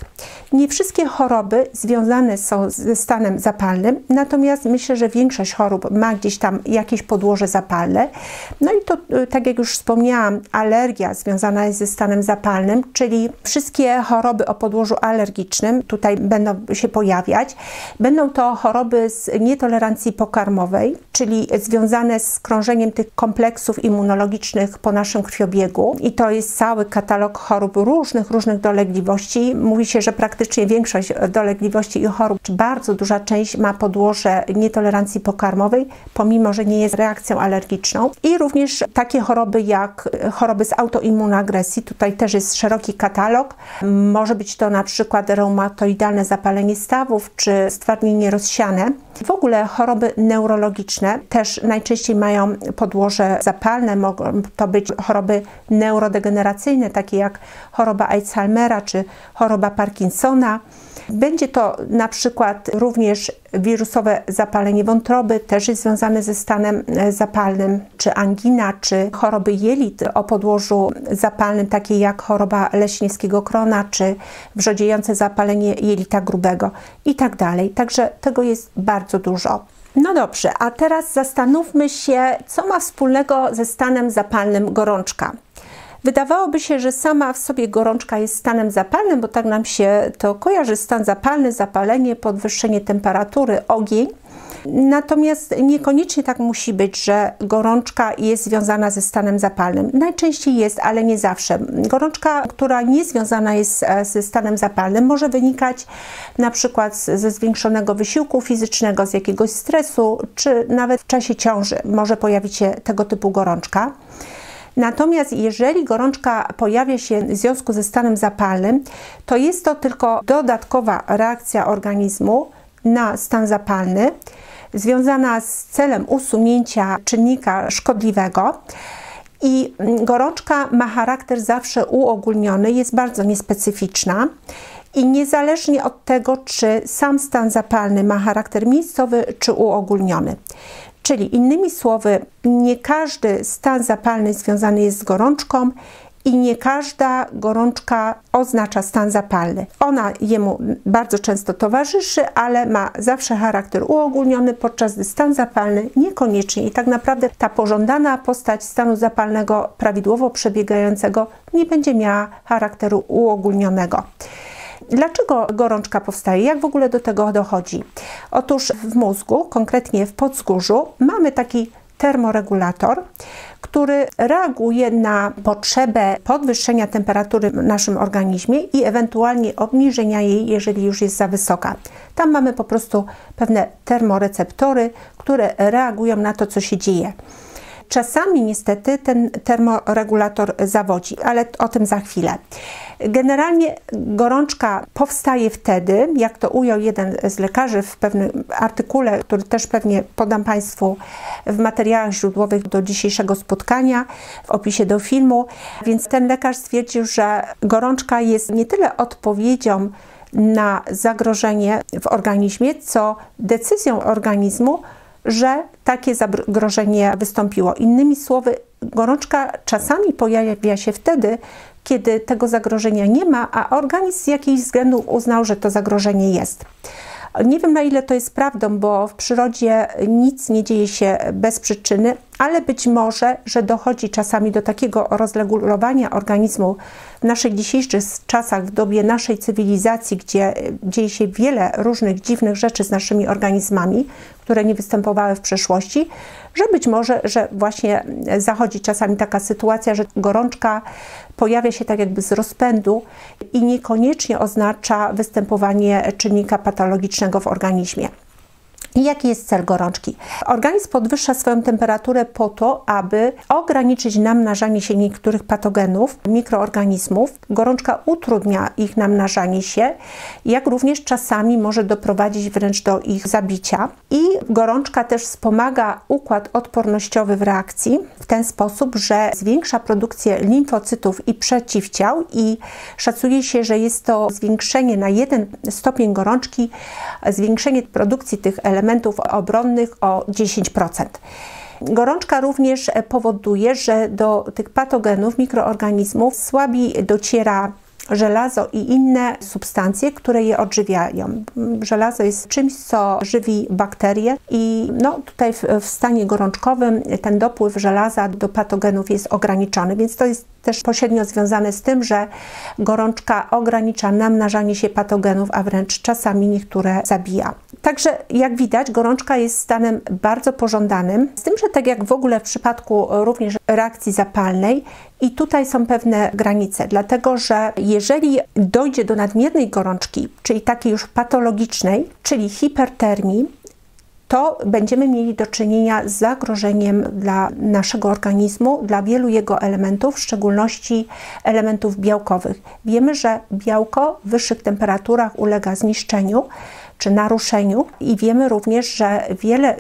S1: Nie wszystkie choroby związane są ze stanem zapalnym, natomiast myślę, że większość chorób ma gdzieś tam jakieś podłoże zapalne. No i to, tak jak już wspomniałam, alergia związana jest ze stanem zapalnym, czyli wszystkie choroby o podłożu alergicznym tutaj będą się pojawiać. Będą to choroby z nietolerancji pokarmowej, czyli związane z krążeniem tych kompleksów immunologicznych po naszym krwiobiegu. I to jest cały katalog chorób różnych dolegliwości. Mówi się, że praktycznie większość dolegliwości i chorób, czy bardzo duża część ma podłoże nietolerancji pokarmowej, pomimo że nie jest reakcją alergiczną. I również takie choroby jak choroby z autoimmunagresji. Tutaj też jest szeroki katalog. Może być to na przykład reumatoidalne zapalenie stawów, czy stwardnienie rozsiane. W ogóle choroby neurologiczne też najczęściej mają podłoże zapalne. Mogą to być choroby neurodegeneracyjne, takie jak choroba Alzheimera czy choroba Parkinsona. Będzie to na przykład również wirusowe zapalenie wątroby, też jest związane ze stanem zapalnym, czy angina, czy choroby jelit o podłożu zapalnym, takie jak choroba Leśniewskiego Krona, czy wrzodziejące zapalenie jelita grubego i tak dalej. Także tego jest bardzo dużo. No dobrze, a teraz zastanówmy się, co ma wspólnego ze stanem zapalnym gorączka. Wydawałoby się, że sama w sobie gorączka jest stanem zapalnym, bo tak nam się to kojarzy, stan zapalny, zapalenie, podwyższenie temperatury, ogień. Natomiast niekoniecznie tak musi być, że gorączka jest związana ze stanem zapalnym. Najczęściej jest, ale nie zawsze. Gorączka, która nie związana jest ze stanem zapalnym, może wynikać na przykład ze zwiększonego wysiłku fizycznego, z jakiegoś stresu, czy nawet w czasie ciąży może pojawić się tego typu gorączka. Natomiast jeżeli gorączka pojawia się w związku ze stanem zapalnym, to jest to tylko dodatkowa reakcja organizmu na stan zapalny, związana z celem usunięcia czynnika szkodliwego. I gorączka ma charakter zawsze uogólniony, jest bardzo niespecyficzna i niezależnie od tego, czy sam stan zapalny ma charakter miejscowy czy uogólniony. Czyli innymi słowy, nie każdy stan zapalny związany jest z gorączką i nie każda gorączka oznacza stan zapalny. Ona jemu bardzo często towarzyszy, ale ma zawsze charakter uogólniony, podczas gdy stan zapalny niekoniecznie. I tak naprawdę ta pożądana postać stanu zapalnego prawidłowo przebiegającego nie będzie miała charakteru uogólnionego. Dlaczego gorączka powstaje? Jak w ogóle do tego dochodzi? Otóż w mózgu, konkretnie w podzgórzu, mamy taki termoregulator, który reaguje na potrzebę podwyższenia temperatury w naszym organizmie i ewentualnie obniżenia jej, jeżeli już jest za wysoka. Tam mamy po prostu pewne termoreceptory, które reagują na to, co się dzieje. Czasami niestety ten termoregulator zawodzi, ale o tym za chwilę. Generalnie gorączka powstaje wtedy, jak to ujął jeden z lekarzy w pewnym artykule, który też pewnie podam Państwu w materiałach źródłowych do dzisiejszego spotkania, w opisie do filmu. Więc ten lekarz stwierdził, że gorączka jest nie tyle odpowiedzią na zagrożenie w organizmie, co decyzją organizmu, że takie zagrożenie wystąpiło. Innymi słowy, gorączka czasami pojawia się wtedy, kiedy tego zagrożenia nie ma, a organizm z jakichś względów uznał, że to zagrożenie jest. Nie wiem, na ile to jest prawdą, bo w przyrodzie nic nie dzieje się bez przyczyny, ale być może, że dochodzi czasami do takiego rozregulowania organizmu w naszych dzisiejszych czasach, w dobie naszej cywilizacji, gdzie dzieje się wiele różnych dziwnych rzeczy z naszymi organizmami, które nie występowały w przeszłości, że być może, że właśnie zachodzi czasami taka sytuacja, że gorączka pojawia się tak jakby z rozpędu i niekoniecznie oznacza występowanie czynnika patologicznego w organizmie. I jaki jest cel gorączki? Organizm podwyższa swoją temperaturę po to, aby ograniczyć namnażanie się niektórych patogenów, mikroorganizmów. Gorączka utrudnia ich namnażanie się, jak również czasami może doprowadzić wręcz do ich zabicia. I gorączka też wspomaga układ odpornościowy w reakcji w ten sposób, że zwiększa produkcję limfocytów i przeciwciał i szacuje się, że jest to zwiększenie na 1 stopień gorączki, zwiększenie produkcji tych elementów obronnych o 10%. Gorączka również powoduje, że do tych patogenów, mikroorganizmów słabiej dociera żelazo i inne substancje, które je odżywiają. Żelazo jest czymś, co żywi bakterie i tutaj w stanie gorączkowym ten dopływ żelaza do patogenów jest ograniczony, więc to jest też pośrednio związane z tym, że gorączka ogranicza namnażanie się patogenów, a wręcz czasami niektóre zabija. Także jak widać, gorączka jest stanem bardzo pożądanym, z tym, że tak jak w ogóle w przypadku również reakcji zapalnej, i tutaj są pewne granice, dlatego że jeżeli dojdzie do nadmiernej gorączki, czyli takiej już patologicznej, czyli hipertermii, to będziemy mieli do czynienia z zagrożeniem dla naszego organizmu, dla wielu jego elementów, w szczególności elementów białkowych. Wiemy, że białko w wyższych temperaturach ulega zniszczeniu czy naruszeniu i wiemy również, że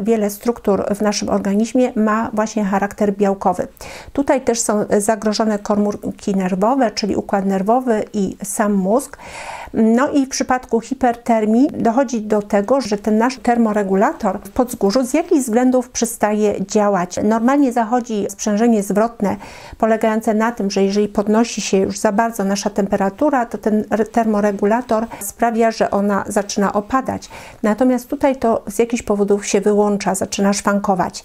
S1: wiele struktur w naszym organizmie ma właśnie charakter białkowy. Tutaj też są zagrożone komórki nerwowe, czyli układ nerwowy i sam mózg. I w przypadku hipertermii dochodzi do tego, że ten nasz termoregulator w podzgórzu z jakichś względów przestaje działać. Normalnie zachodzi sprzężenie zwrotne polegające na tym, że jeżeli podnosi się już za bardzo nasza temperatura, to ten termoregulator sprawia, że ona zaczyna opadać. Natomiast tutaj to z jakichś powodów się wyłącza, zaczyna szwankować.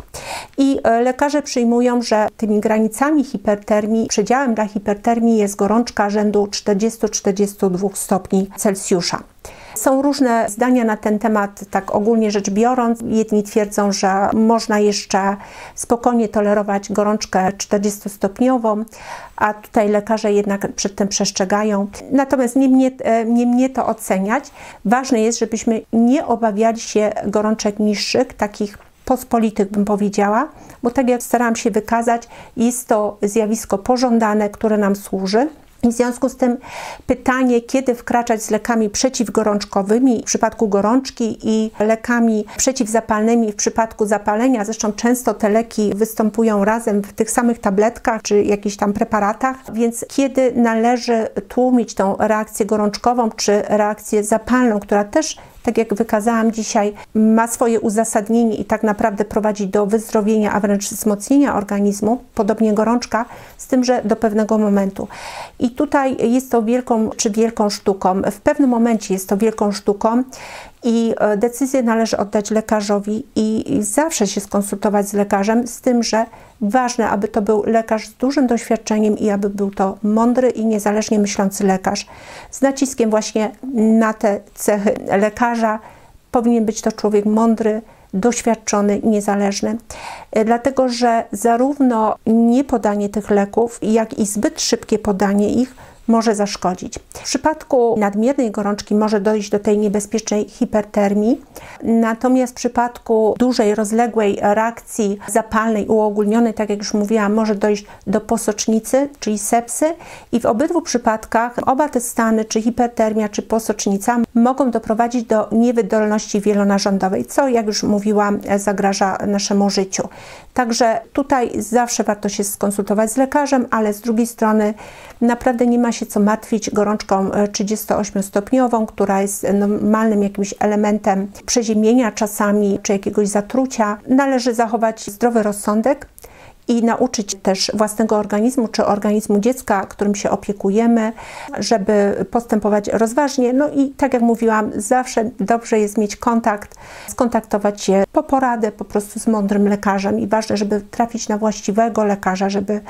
S1: I lekarze przyjmują, że tymi granicami hipertermii, przedziałem dla hipertermii jest gorączka rzędu 40-42 stopni Celsjusza. Są różne zdania na ten temat, tak ogólnie rzecz biorąc. Jedni twierdzą, że można jeszcze spokojnie tolerować gorączkę 40-stopniową, a tutaj lekarze jednak przed tym przestrzegają. Natomiast nie mnie to oceniać. Ważne jest, żebyśmy nie obawiali się gorączek niższych, takich pospolitych, bym powiedziała, bo tak jak starałam się wykazać, jest to zjawisko pożądane, które nam służy. I w związku z tym pytanie, kiedy wkraczać z lekami przeciwgorączkowymi w przypadku gorączki i lekami przeciwzapalnymi w przypadku zapalenia. Zresztą często te leki występują razem w tych samych tabletkach czy jakichś tam preparatach, więc kiedy należy tłumić tą reakcję gorączkową czy reakcję zapalną, która też, tak jak wykazałam dzisiaj, ma swoje uzasadnienie i tak naprawdę prowadzi do wyzdrowienia, a wręcz wzmocnienia organizmu, podobnie gorączka, z tym, że do pewnego momentu. I tutaj jest to wielką sztuką. W pewnym momencie jest to wielką sztuką i decyzję należy oddać lekarzowi i zawsze się skonsultować z lekarzem, z tym, że ważne, aby to był lekarz z dużym doświadczeniem i aby był to mądry i niezależnie myślący lekarz. Z naciskiem właśnie na te cechy lekarza powinien być to człowiek mądry, doświadczony i niezależny, dlatego że zarówno niepodanie tych leków, jak i zbyt szybkie podanie ich może zaszkodzić. W przypadku nadmiernej gorączki może dojść do tej niebezpiecznej hipertermii, natomiast w przypadku dużej, rozległej reakcji zapalnej, uogólnionej, tak jak już mówiłam, może dojść do posocznicy, czyli sepsy i w obydwu przypadkach oba te stany, czy hipertermia, czy posocznica, mogą doprowadzić do niewydolności wielonarządowej, co, jak już mówiłam, zagraża naszemu życiu. Także tutaj zawsze warto się skonsultować z lekarzem, ale z drugiej strony naprawdę nie ma się co martwić gorączką 38-stopniową, która jest normalnym jakimś elementem przeziębienia czasami, czy jakiegoś zatrucia. Należy zachować zdrowy rozsądek i nauczyć też własnego organizmu, czy organizmu dziecka, którym się opiekujemy, żeby postępować rozważnie. No i tak jak mówiłam, zawsze dobrze jest mieć kontakt, skontaktować się po poradę po prostu z mądrym lekarzem i ważne, żeby trafić na właściwego lekarza, żeby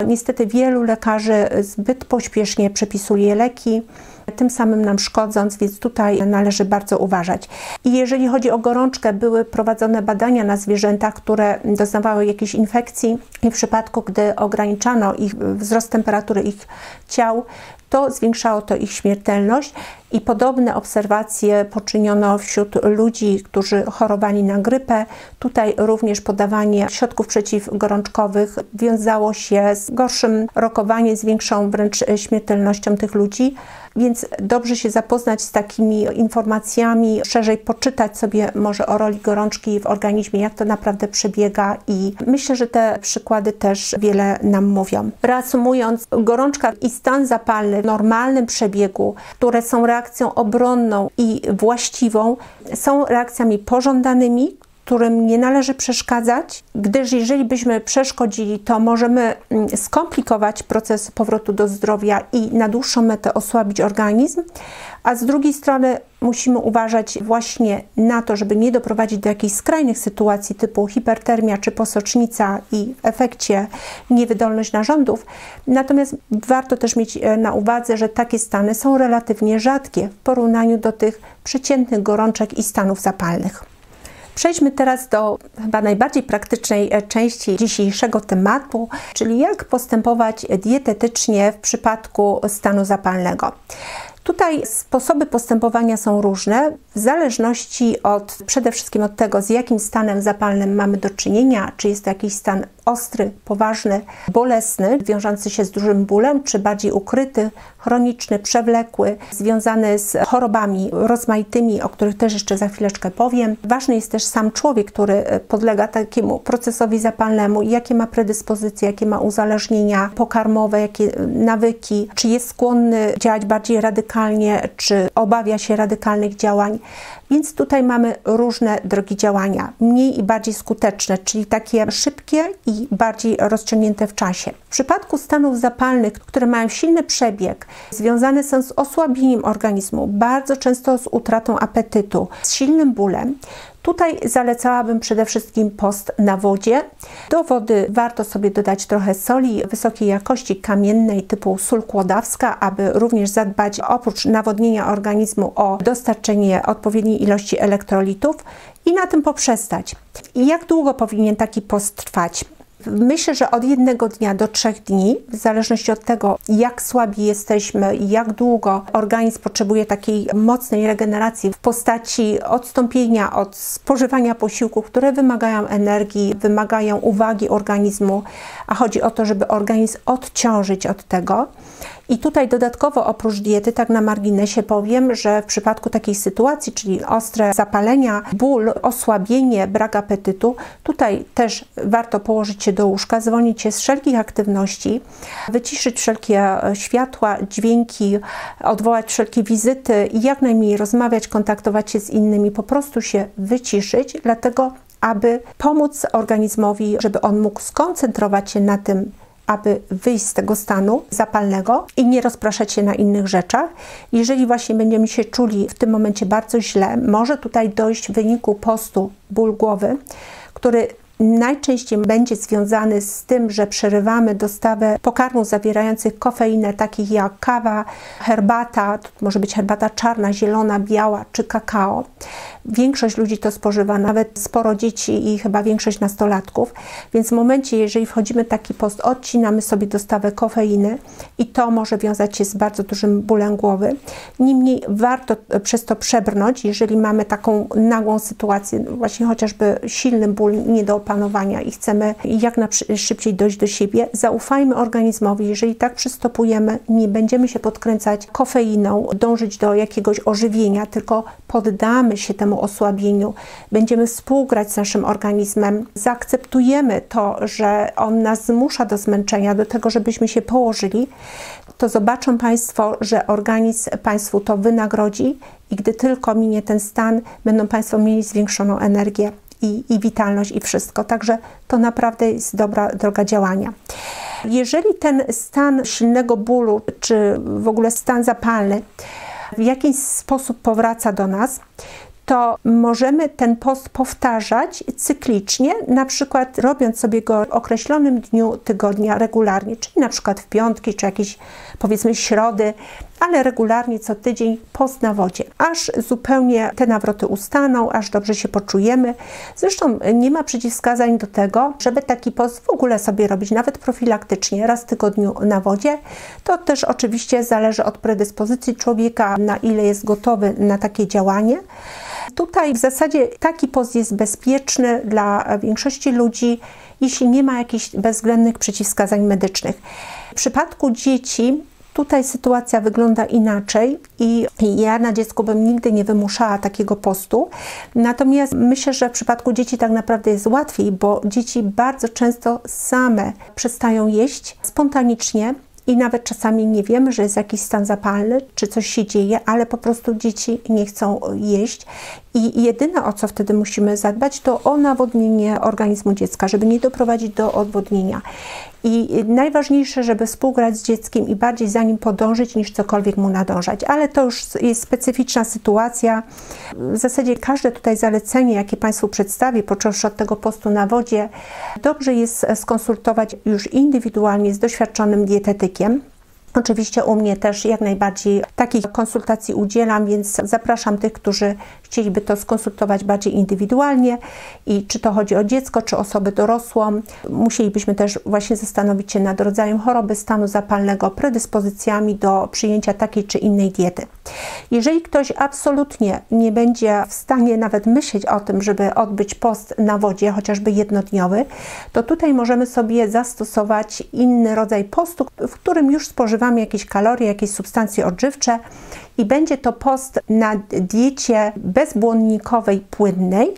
S1: niestety wielu lekarzy zbyt pośpiesznie przepisuje leki, tym samym nam szkodząc, więc tutaj należy bardzo uważać. I jeżeli chodzi o gorączkę, były prowadzone badania na zwierzętach, które doznawały jakiejś infekcji i w przypadku, gdy ograniczano ich wzrost temperatury ich ciał, to zwiększało to ich śmiertelność i podobne obserwacje poczyniono wśród ludzi, którzy chorowali na grypę. Tutaj również podawanie środków przeciwgorączkowych wiązało się z gorszym rokowaniem, z większą wręcz śmiertelnością tych ludzi. Więc dobrze się zapoznać z takimi informacjami, szerzej poczytać sobie może o roli gorączki w organizmie, jak to naprawdę przebiega i myślę, że te przykłady też wiele nam mówią. Reasumując, gorączka i stan zapalny w normalnym przebiegu, które są reakcją obronną i właściwą, są reakcjami pożądanymi, którym nie należy przeszkadzać, gdyż jeżeli byśmy przeszkodzili, to możemy skomplikować proces powrotu do zdrowia i na dłuższą metę osłabić organizm, a z drugiej strony musimy uważać właśnie na to, żeby nie doprowadzić do jakichś skrajnych sytuacji typu hipertermia czy posocznica i w efekcie niewydolność narządów. Natomiast warto też mieć na uwadze, że takie stany są relatywnie rzadkie w porównaniu do tych przeciętnych gorączek i stanów zapalnych. Przejdźmy teraz do chyba najbardziej praktycznej części dzisiejszego tematu, czyli jak postępować dietetycznie w przypadku stanu zapalnego. Tutaj sposoby postępowania są różne, w zależności przede wszystkim od tego, z jakim stanem zapalnym mamy do czynienia, czy jest to jakiś stan ostry, poważny, bolesny, wiążący się z dużym bólem, czy bardziej ukryty, chroniczny, przewlekły, związany z chorobami rozmaitymi, o których też jeszcze za chwileczkę powiem. Ważny jest też sam człowiek, który podlega takiemu procesowi zapalnemu, jakie ma predyspozycje, jakie ma uzależnienia pokarmowe, jakie nawyki, czy jest skłonny działać bardziej radykalnie, czy obawia się radykalnych działań. Więc tutaj mamy różne drogi działania, mniej i bardziej skuteczne, czyli takie szybkie i bardziej rozciągnięte w czasie. W przypadku stanów zapalnych, które mają silny przebieg, związane są z osłabieniem organizmu, bardzo często z utratą apetytu, z silnym bólem, tutaj zalecałabym przede wszystkim post na wodzie. Do wody warto sobie dodać trochę soli wysokiej jakości kamiennej typu sól kłodawska, aby również zadbać oprócz nawodnienia organizmu o dostarczenie odpowiedniej ilości elektrolitów i na tym poprzestać. I jak długo powinien taki post trwać? Myślę, że od 1 dnia do 3 dni, w zależności od tego, jak słabi jesteśmy i jak długo organizm potrzebuje takiej mocnej regeneracji w postaci odstąpienia od spożywania posiłków, które wymagają energii, wymagają uwagi organizmu, a chodzi o to, żeby organizm odciążyć od tego. I tutaj dodatkowo oprócz diety, tak na marginesie powiem, że w przypadku takiej sytuacji, czyli ostre zapalenia, ból, osłabienie, brak apetytu, tutaj też warto położyć się do łóżka, zwolnić się z wszelkich aktywności, wyciszyć wszelkie światła, dźwięki, odwołać wszelkie wizyty i jak najmniej rozmawiać, kontaktować się z innymi, po prostu się wyciszyć, dlatego aby pomóc organizmowi, żeby on mógł skoncentrować się na tym, aby wyjść z tego stanu zapalnego i nie rozpraszać się na innych rzeczach. Jeżeli właśnie będziemy się czuli w tym momencie bardzo źle, może tutaj dojść w wyniku postu ból głowy, który najczęściej będzie związany z tym, że przerywamy dostawę pokarmów zawierających kofeinę, takich jak kawa, herbata, to może być herbata czarna, zielona, biała czy kakao. Większość ludzi to spożywa, nawet sporo dzieci i chyba większość nastolatków, więc w momencie, jeżeli wchodzimy w taki post, odcinamy sobie dostawę kofeiny i to może wiązać się z bardzo dużym bólem głowy. Niemniej warto przez to przebrnąć, jeżeli mamy taką nagłą sytuację, właśnie chociażby silny ból nie do opanowania i chcemy jak najszybciej dojść do siebie. Zaufajmy organizmowi, jeżeli tak przystopujemy, nie będziemy się podkręcać kofeiną, dążyć do jakiegoś ożywienia, tylko poddamy się temu osłabieniu, będziemy współgrać z naszym organizmem, zaakceptujemy to, że on nas zmusza do zmęczenia, do tego, żebyśmy się położyli, to zobaczą Państwo, że organizm Państwu to wynagrodzi i gdy tylko minie ten stan, będą Państwo mieli zwiększoną energię i witalność i wszystko. Także to naprawdę jest dobra droga działania. Jeżeli ten stan silnego bólu, czy w ogóle stan zapalny w jakiś sposób powraca do nas, to możemy ten post powtarzać cyklicznie, na przykład robiąc sobie go w określonym dniu tygodnia regularnie, czyli na przykład w piątki, czy jakieś powiedzmy środy, ale regularnie co tydzień post na wodzie, aż zupełnie te nawroty ustaną, aż dobrze się poczujemy. Zresztą nie ma przeciwwskazań do tego, żeby taki post w ogóle sobie robić, nawet profilaktycznie, raz w tygodniu na wodzie. To też oczywiście zależy od predyspozycji człowieka, na ile jest gotowy na takie działanie. Tutaj w zasadzie taki post jest bezpieczny dla większości ludzi, jeśli nie ma jakichś bezwzględnych przeciwwskazań medycznych. W przypadku dzieci tutaj sytuacja wygląda inaczej i ja na dziecku bym nigdy nie wymuszała takiego postu. Natomiast myślę, że w przypadku dzieci tak naprawdę jest łatwiej, bo dzieci bardzo często same przestają jeść spontanicznie. I nawet czasami nie wiemy, że jest jakiś stan zapalny, czy coś się dzieje, ale po prostu dzieci nie chcą jeść. I jedyne, o co wtedy musimy zadbać, to o nawodnienie organizmu dziecka, żeby nie doprowadzić do odwodnienia. I najważniejsze, żeby współgrać z dzieckiem i bardziej za nim podążyć, niż cokolwiek mu nadążać. Ale to już jest specyficzna sytuacja. W zasadzie każde tutaj zalecenie, jakie Państwu przedstawię, począwszy od tego postu na wodzie, dobrze jest skonsultować już indywidualnie z doświadczonym dietetykiem. Oczywiście u mnie też jak najbardziej takich konsultacji udzielam, więc zapraszam tych, którzy chcieliby to skonsultować bardziej indywidualnie i czy to chodzi o dziecko, czy osobę dorosłą. Musielibyśmy też właśnie zastanowić się nad rodzajem choroby stanu zapalnego, predyspozycjami do przyjęcia takiej czy innej diety. Jeżeli ktoś absolutnie nie będzie w stanie nawet myśleć o tym, żeby odbyć post na wodzie, chociażby jednodniowy, to tutaj możemy sobie zastosować inny rodzaj postu, w którym już spożywamy jakieś kalorie, jakieś substancje odżywcze i będzie to post na diecie bezbłonnikowej, płynnej.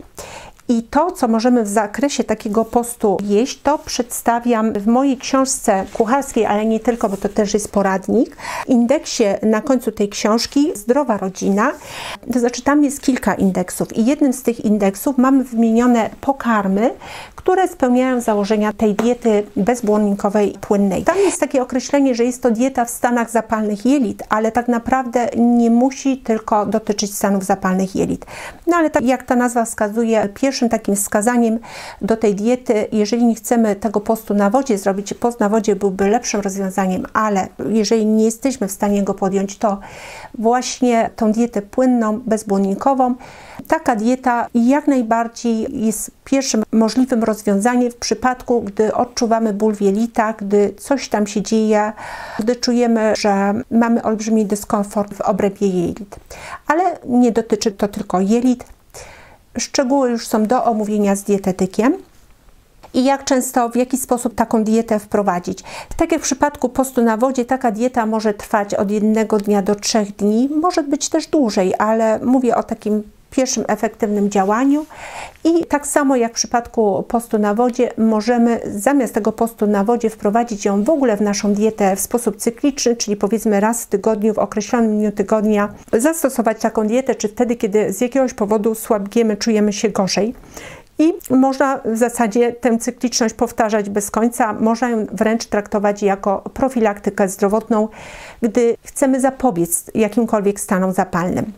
S1: I to, co możemy w zakresie takiego postu jeść, to przedstawiam w mojej książce kucharskiej, ale nie tylko, bo to też jest poradnik. W indeksie na końcu tej książki Zdrowa rodzina, to znaczy tam jest kilka indeksów i jednym z tych indeksów mamy wymienione pokarmy, które spełniają założenia tej diety bezbłonnikowej, płynnej. Tam jest takie określenie, że jest to dieta w stanach zapalnych jelit, ale tak naprawdę nie musi tylko dotyczyć stanów zapalnych jelit. No ale tak jak ta nazwa wskazuje, pierwszym takim wskazaniem do tej diety, jeżeli nie chcemy tego postu na wodzie zrobić, post na wodzie byłby lepszym rozwiązaniem, ale jeżeli nie jesteśmy w stanie go podjąć, to właśnie tą dietę płynną, bezbłonnikową. Taka dieta jak najbardziej jest pierwszym możliwym rozwiązaniem w przypadku, gdy odczuwamy ból w jelitach, gdy coś tam się dzieje, gdy czujemy, że mamy olbrzymi dyskomfort w obrębie jelit. Ale nie dotyczy to tylko jelit. Szczegóły już są do omówienia z dietetykiem. I jak często, w jaki sposób taką dietę wprowadzić. Tak jak w przypadku postu na wodzie, taka dieta może trwać od 1 dnia do 3 dni, może być też dłużej, ale mówię o takim pierwszym efektywnym działaniu. I tak samo jak w przypadku postu na wodzie, możemy zamiast tego postu na wodzie wprowadzić ją w ogóle w naszą dietę w sposób cykliczny, czyli powiedzmy raz w tygodniu, w określonym dniu tygodnia, zastosować taką dietę, czy wtedy, kiedy z jakiegoś powodu słabiemy, czujemy się gorzej. I można w zasadzie tę cykliczność powtarzać bez końca, można ją wręcz traktować jako profilaktykę zdrowotną, gdy chcemy zapobiec jakimkolwiek stanom zapalnym.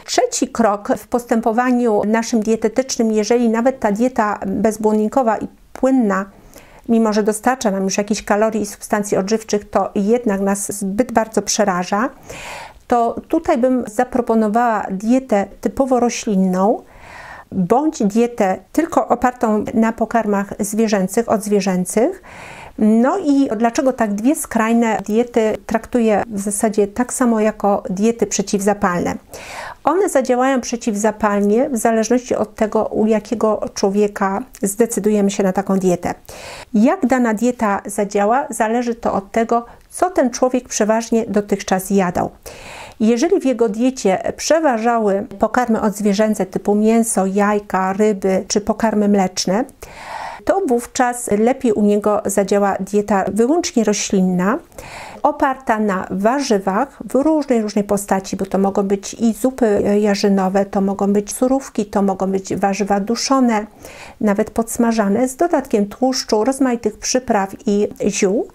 S1: Trzeci krok w postępowaniu naszym dietetycznym, jeżeli nawet ta dieta bezbłonnikowa i płynna, mimo że dostarcza nam już jakichś kalorii i substancji odżywczych, to jednak nas zbyt bardzo przeraża, to tutaj bym zaproponowała dietę typowo roślinną, bądź dietę tylko opartą na pokarmach zwierzęcych, odzwierzęcych. No i dlaczego tak dwie skrajne diety traktuję w zasadzie tak samo jako diety przeciwzapalne? One zadziałają przeciwzapalnie w zależności od tego, u jakiego człowieka zdecydujemy się na taką dietę. Jak dana dieta zadziała, zależy to od tego, co ten człowiek przeważnie dotychczas jadał. Jeżeli w jego diecie przeważały pokarmy odzwierzęce typu mięso, jajka, ryby czy pokarmy mleczne, to wówczas lepiej u niego zadziała dieta wyłącznie roślinna, oparta na warzywach w różnej postaci, bo to mogą być i zupy jarzynowe, to mogą być surówki, to mogą być warzywa duszone, nawet podsmażane, z dodatkiem tłuszczu, rozmaitych przypraw i ziół.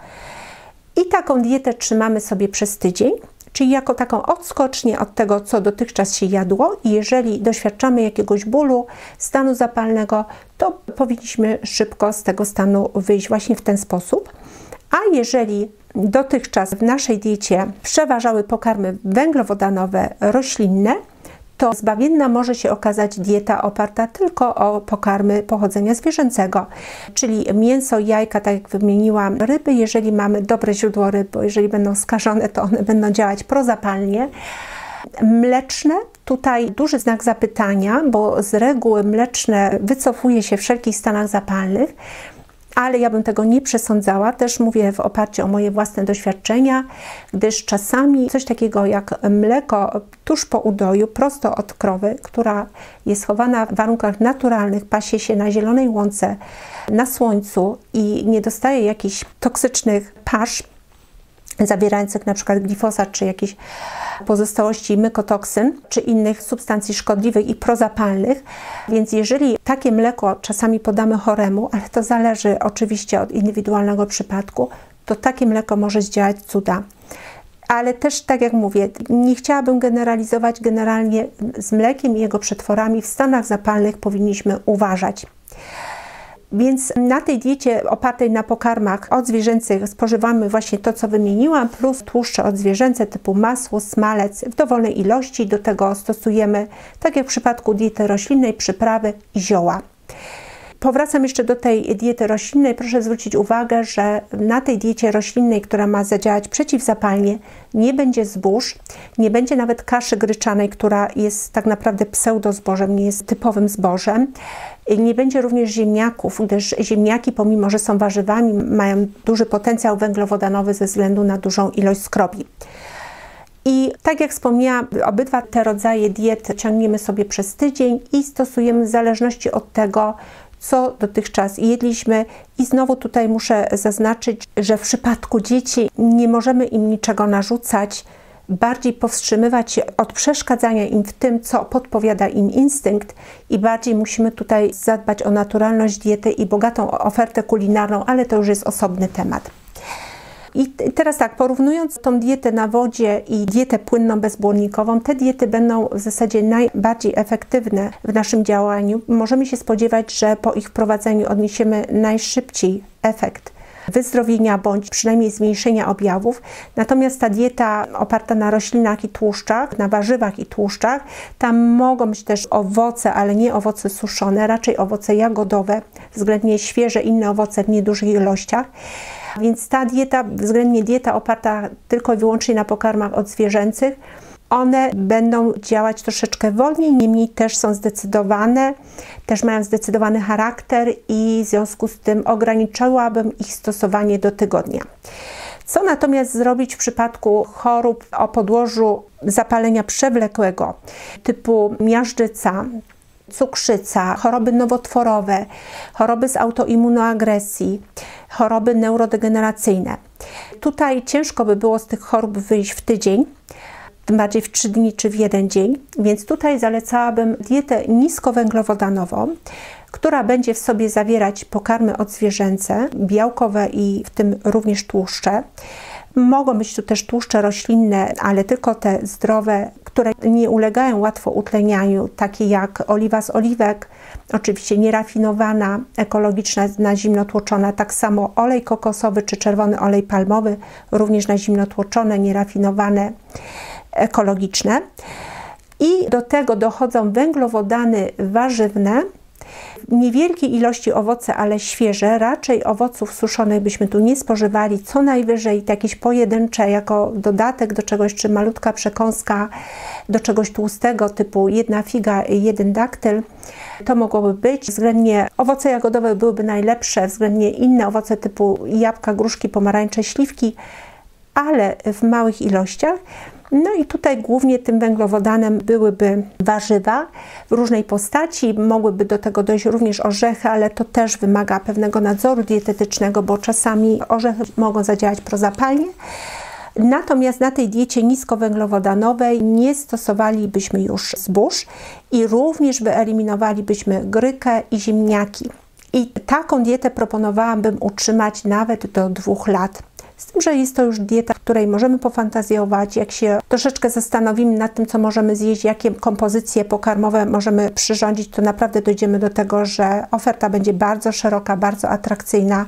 S1: I taką dietę trzymamy sobie przez tydzień, czyli jako taką odskocznię od tego, co dotychczas się jadło, i jeżeli doświadczamy jakiegoś bólu, stanu zapalnego, to powinniśmy szybko z tego stanu wyjść właśnie w ten sposób. A jeżeli dotychczas w naszej diecie przeważały pokarmy węglowodanowe, roślinne, to zbawienna może się okazać dieta oparta tylko o pokarmy pochodzenia zwierzęcego, czyli mięso, jajka, tak jak wymieniłam, ryby, jeżeli mamy dobre źródło ryb, bo jeżeli będą skażone, to one będą działać prozapalnie. Mleczne, tutaj duży znak zapytania, bo z reguły mleczne wycofuje się w wszelkich stanach zapalnych, ale ja bym tego nie przesądzała, też mówię w oparciu o moje własne doświadczenia, gdyż czasami coś takiego jak mleko tuż po udoju, prosto od krowy, która jest chowana w warunkach naturalnych, pasie się na zielonej łące, na słońcu i nie dostaje jakichś toksycznych pasz zawierających na przykład glifosat czy jakieś pozostałości mykotoksyn czy innych substancji szkodliwych i prozapalnych. Więc jeżeli takie mleko czasami podamy choremu, ale to zależy oczywiście od indywidualnego przypadku, to takie mleko może zdziałać cuda. Ale też, tak jak mówię, nie chciałabym generalizować, generalnie z mlekiem i jego przetworami w stanach zapalnych powinniśmy uważać. Więc na tej diecie opartej na pokarmach odzwierzęcych spożywamy właśnie to, co wymieniłam, plus tłuszcze odzwierzęce typu masło, smalec w dowolnej ilości. Do tego stosujemy, tak jak w przypadku diety roślinnej, przyprawy i zioła. Powracam jeszcze do tej diety roślinnej. Proszę zwrócić uwagę, że na tej diecie roślinnej, która ma zadziałać przeciwzapalnie, nie będzie zbóż, nie będzie nawet kaszy gryczanej, która jest tak naprawdę pseudozbożem, nie jest typowym zbożem. Nie będzie również ziemniaków, gdyż ziemniaki, pomimo że są warzywami, mają duży potencjał węglowodanowy ze względu na dużą ilość skrobi. I tak jak wspomniałam, obydwa te rodzaje diet ciągniemy sobie przez tydzień i stosujemy w zależności od tego, co dotychczas jedliśmy. I znowu tutaj muszę zaznaczyć, że w przypadku dzieci nie możemy im niczego narzucać, bardziej powstrzymywać się od przeszkadzania im w tym, co podpowiada im instynkt, i bardziej musimy tutaj zadbać o naturalność diety i bogatą ofertę kulinarną, ale to już jest osobny temat. I teraz tak, porównując tą dietę na wodzie i dietę płynną bezbłonnikową, te diety będą w zasadzie najbardziej efektywne w naszym działaniu. Możemy się spodziewać, że po ich wprowadzeniu odniesiemy najszybciej efekt wyzdrowienia bądź przynajmniej zmniejszenia objawów. Natomiast ta dieta oparta na roślinach i tłuszczach, na warzywach i tłuszczach, tam mogą być też owoce, ale nie owoce suszone, raczej owoce jagodowe, względnie świeże inne owoce w niedużych ilościach. Więc ta dieta, względnie dieta oparta tylko i wyłącznie na pokarmach odzwierzęcych, one będą działać troszeczkę wolniej, niemniej też są zdecydowane, też mają zdecydowany charakter i w związku z tym ograniczyłabym ich stosowanie do tygodnia. Co natomiast zrobić w przypadku chorób o podłożu zapalenia przewlekłego typu miażdżyca, cukrzyca, choroby nowotworowe, choroby z autoimmunoagresji, choroby neurodegeneracyjne. Tutaj ciężko by było z tych chorób wyjść w tydzień, tym bardziej w 3 dni czy w 1 dzień, więc tutaj zalecałabym dietę niskowęglowodanową, która będzie w sobie zawierać pokarmy odzwierzęce, białkowe i w tym również tłuszcze. Mogą być tu też tłuszcze roślinne, ale tylko te zdrowe, które nie ulegają łatwo utlenianiu, takie jak oliwa z oliwek, oczywiście nierafinowana, ekologiczna, na zimno tłoczona, tak samo olej kokosowy czy czerwony olej palmowy, również na zimno tłoczone, nierafinowane, ekologiczne. I do tego dochodzą węglowodany warzywne, w niewielkiej ilości owoce, ale świeże. Raczej owoców suszonych byśmy tu nie spożywali, co najwyżej jakieś pojedyncze jako dodatek do czegoś, czy malutka przekąska do czegoś tłustego typu 1 figa, 1 daktyl. To mogłoby być. Względnie owoce jagodowe byłyby najlepsze, względnie inne owoce typu jabłka, gruszki, pomarańcze, śliwki, ale w małych ilościach. No i tutaj głównie tym węglowodanem byłyby warzywa w różnej postaci, mogłyby do tego dojść również orzechy, ale to też wymaga pewnego nadzoru dietetycznego, bo czasami orzechy mogą zadziałać prozapalnie. Natomiast na tej diecie niskowęglowodanowej nie stosowalibyśmy już zbóż i również wyeliminowalibyśmy grykę i ziemniaki. I taką dietę proponowałabym utrzymać nawet do 2 lat. Z tym, że jest to już dieta, w której możemy pofantazjować, jak się troszeczkę zastanowimy nad tym, co możemy zjeść, jakie kompozycje pokarmowe możemy przyrządzić, to naprawdę dojdziemy do tego, że oferta będzie bardzo szeroka, bardzo atrakcyjna,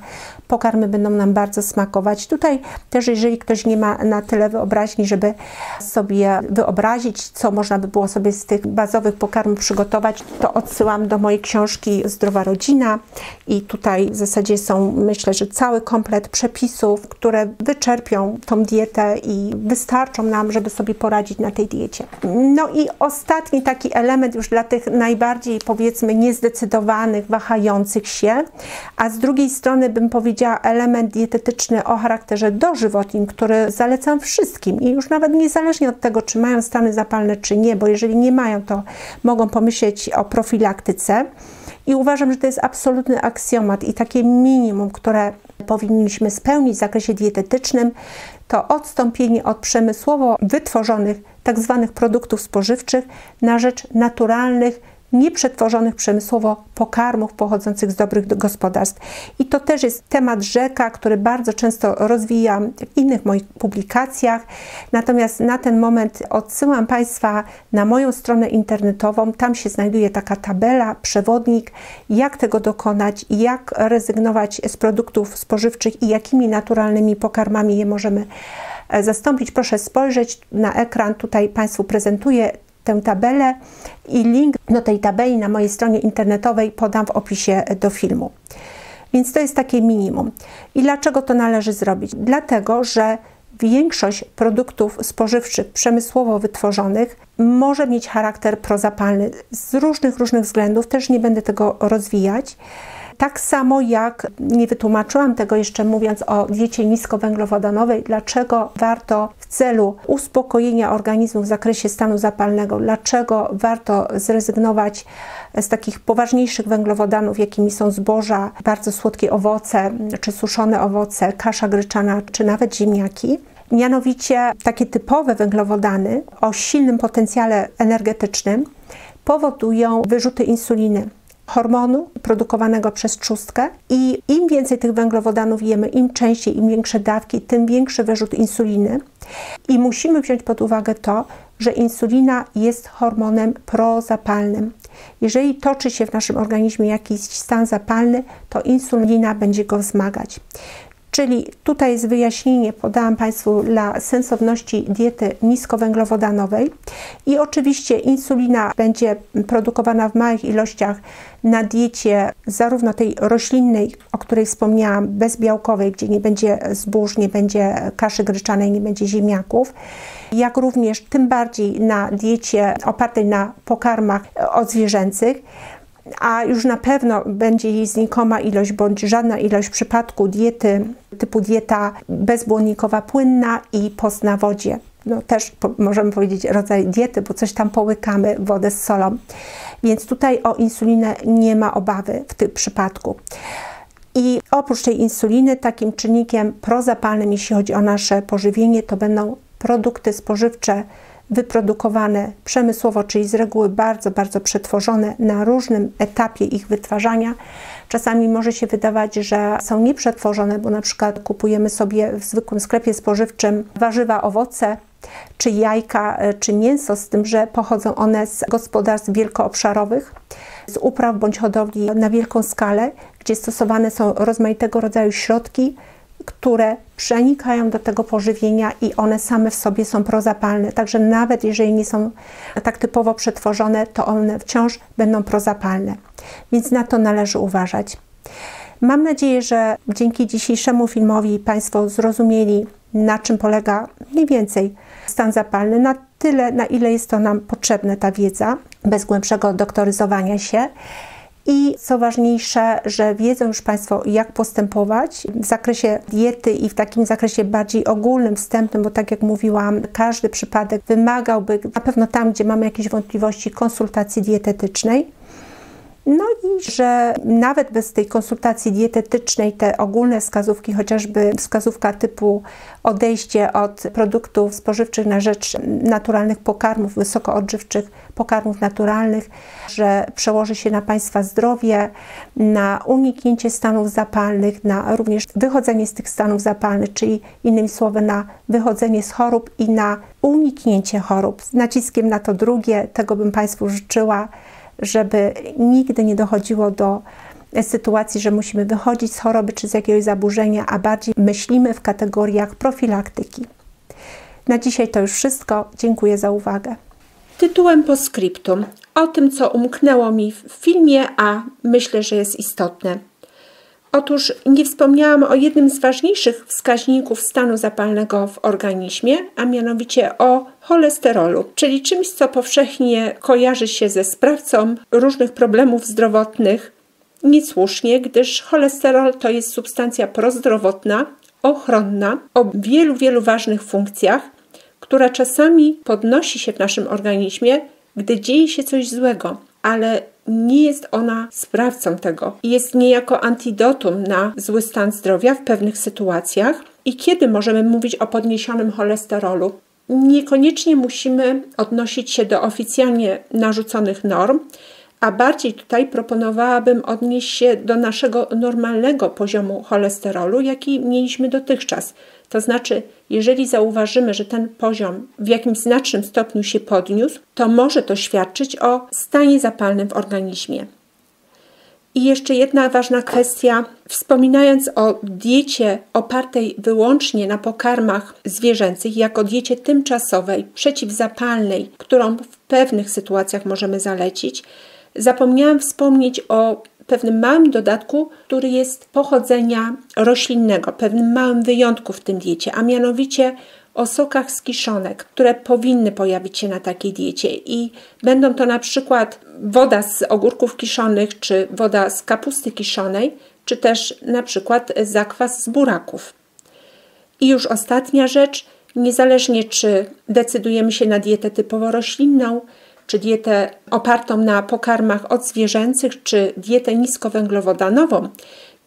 S1: pokarmy będą nam bardzo smakować. Tutaj też, jeżeli ktoś nie ma na tyle wyobraźni, żeby sobie wyobrazić, co można by było sobie z tych bazowych pokarmów przygotować, to odsyłam do mojej książki Zdrowa Rodzina i tutaj w zasadzie są, myślę, że cały komplet przepisów, które wyczerpią tą dietę i wystarczą nam, żeby sobie poradzić na tej diecie. No i ostatni taki element już dla tych najbardziej, powiedzmy, niezdecydowanych, wahających się, a z drugiej strony bym powiedziała element dietetyczny o charakterze dożywotnim, który zalecam wszystkim i już nawet niezależnie od tego, czy mają stany zapalne, czy nie, bo jeżeli nie mają, to mogą pomyśleć o profilaktyce. I uważam, że to jest absolutny aksjomat i takie minimum, które powinniśmy spełnić w zakresie dietetycznym, to odstąpienie od przemysłowo wytworzonych tzw. produktów spożywczych na rzecz naturalnych, nieprzetworzonych przemysłowo pokarmów pochodzących z dobrych gospodarstw. I to też jest temat rzeka, który bardzo często rozwijam w innych moich publikacjach. Natomiast na ten moment odsyłam Państwa na moją stronę internetową. Tam się znajduje taka tabela, przewodnik, jak tego dokonać, jak rezygnować z produktów spożywczych i jakimi naturalnymi pokarmami je możemy zastąpić. Proszę spojrzeć na ekran. Tutaj Państwu prezentuję tę tabelę i link do tej tabeli na mojej stronie internetowej podam w opisie do filmu. Więc to jest takie minimum. I dlaczego to należy zrobić? Dlatego, że większość produktów spożywczych przemysłowo wytworzonych może mieć charakter prozapalny z różnych względów. Też nie będę tego rozwijać. Tak samo jak nie wytłumaczyłam tego jeszcze mówiąc o diecie niskowęglowodanowej, dlaczego warto w celu uspokojenia organizmu w zakresie stanu zapalnego, dlaczego warto zrezygnować z takich poważniejszych węglowodanów, jakimi są zboża, bardzo słodkie owoce, czy suszone owoce, kasza gryczana, czy nawet ziemniaki. Mianowicie takie typowe węglowodany o silnym potencjale energetycznym powodują wyrzuty insuliny, hormonu produkowanego przez trzustkę i im więcej tych węglowodanów jemy, im częściej, im większe dawki, tym większy wyrzut insuliny. I musimy wziąć pod uwagę to, że insulina jest hormonem prozapalnym. Jeżeli toczy się w naszym organizmie jakiś stan zapalny, to insulina będzie go wzmagać. Czyli tutaj jest wyjaśnienie, podałam Państwu dla sensowności diety niskowęglowodanowej i oczywiście insulina będzie produkowana w małych ilościach na diecie zarówno tej roślinnej, o której wspomniałam, bezbiałkowej, gdzie nie będzie zbóż, nie będzie kaszy gryczanej, nie będzie ziemniaków, jak również tym bardziej na diecie opartej na pokarmach odzwierzęcych, a już na pewno będzie jej znikoma ilość bądź żadna ilość w przypadku diety typu dieta bezbłonnikowa płynna i post na wodzie. No też możemy powiedzieć rodzaj diety, bo coś tam połykamy, wodę z solą. Więc tutaj o insulinę nie ma obawy w tym przypadku. I oprócz tej insuliny takim czynnikiem prozapalnym, jeśli chodzi o nasze pożywienie, to będą produkty spożywcze wyprodukowane przemysłowo, czyli z reguły bardzo przetworzone na różnym etapie ich wytwarzania. Czasami może się wydawać, że są nieprzetworzone, bo na przykład kupujemy sobie w zwykłym sklepie spożywczym warzywa, owoce, czy jajka, czy mięso, z tym, że pochodzą one z gospodarstw wielkoobszarowych, z upraw bądź hodowli na wielką skalę, gdzie stosowane są rozmaitego rodzaju środki, które przenikają do tego pożywienia i one same w sobie są prozapalne. Także nawet jeżeli nie są tak typowo przetworzone, to one wciąż będą prozapalne. Więc na to należy uważać. Mam nadzieję, że dzięki dzisiejszemu filmowi Państwo zrozumieli, na czym polega mniej więcej stan zapalny, na tyle, na ile jest to nam potrzebne ta wiedza, bez głębszego doktoryzowania się. i co ważniejsze, że wiedzą już Państwo, jak postępować w zakresie diety i w takim zakresie bardziej ogólnym, wstępnym, bo tak jak mówiłam, każdy przypadek wymagałby na pewno tam, gdzie mamy jakieś wątpliwości, konsultacji dietetycznej. No i że nawet bez tej konsultacji dietetycznej te ogólne wskazówki, chociażby wskazówka typu odejście od produktów spożywczych na rzecz naturalnych pokarmów, wysokoodżywczych pokarmów naturalnych, że przełoży się na Państwa zdrowie, na uniknięcie stanów zapalnych, na również wychodzenie z tych stanów zapalnych, czyli innymi słowy na wychodzenie z chorób i na uniknięcie chorób. Z naciskiem na to drugie, tego bym Państwu życzyła, żeby nigdy nie dochodziło do sytuacji, że musimy wychodzić z choroby czy z jakiegoś zaburzenia, a bardziej myślimy w kategoriach profilaktyki. Na dzisiaj to już wszystko. Dziękuję za uwagę. Tytułem postscriptum o tym, co umknęło mi w filmie, a myślę, że jest istotne. Otóż nie wspomniałam o jednym z ważniejszych wskaźników stanu zapalnego w organizmie, a mianowicie o cholesterolu, czyli czymś, co powszechnie kojarzy się ze sprawcą różnych problemów zdrowotnych, niesłusznie, gdyż cholesterol to jest substancja prozdrowotna, ochronna, o wielu ważnych funkcjach, która czasami podnosi się w naszym organizmie, gdy dzieje się coś złego, ale nie jest ona sprawcą tego. Jest niejako antidotum na zły stan zdrowia w pewnych sytuacjach. I kiedy możemy mówić o podniesionym cholesterolu? Niekoniecznie musimy odnosić się do oficjalnie narzuconych norm, a bardziej tutaj proponowałabym odnieść się do naszego normalnego poziomu cholesterolu, jaki mieliśmy dotychczas. To znaczy, jeżeli zauważymy, że ten poziom w jakimś znacznym stopniu się podniósł, to może to świadczyć o stanie zapalnym w organizmie. I jeszcze jedna ważna kwestia. Wspominając o diecie opartej wyłącznie na pokarmach zwierzęcych, jako diecie tymczasowej, przeciwzapalnej, którą w pewnych sytuacjach możemy zalecić, zapomniałam wspomnieć o pewnym małym dodatku, który jest pochodzenia roślinnego, pewnym małym wyjątku w tym diecie, a mianowicie o sokach z kiszonek, które powinny pojawić się na takiej diecie i będą to na przykład woda z ogórków kiszonych, czy woda z kapusty kiszonej, czy też na przykład zakwas z buraków. I już ostatnia rzecz, niezależnie czy decydujemy się na dietę typowo roślinną, czy dietę opartą na pokarmach odzwierzęcych, czy dietę niskowęglowodanową,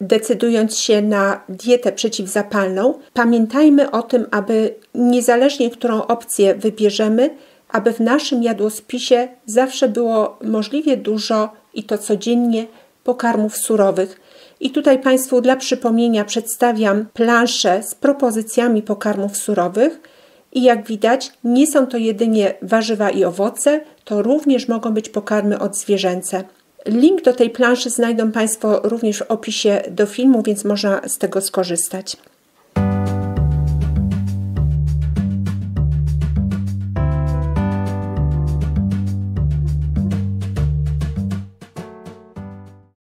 S1: decydując się na dietę przeciwzapalną, pamiętajmy o tym, aby niezależnie którą opcję wybierzemy, aby w naszym jadłospisie zawsze było możliwie dużo i to codziennie pokarmów surowych. I tutaj Państwu dla przypomnienia przedstawiam planszę z propozycjami pokarmów surowych. I jak widać, nie są to jedynie warzywa i owoce, to również mogą być pokarmy odzwierzęce. Link do tej planszy znajdą Państwo również w opisie do filmu, więc można z tego skorzystać.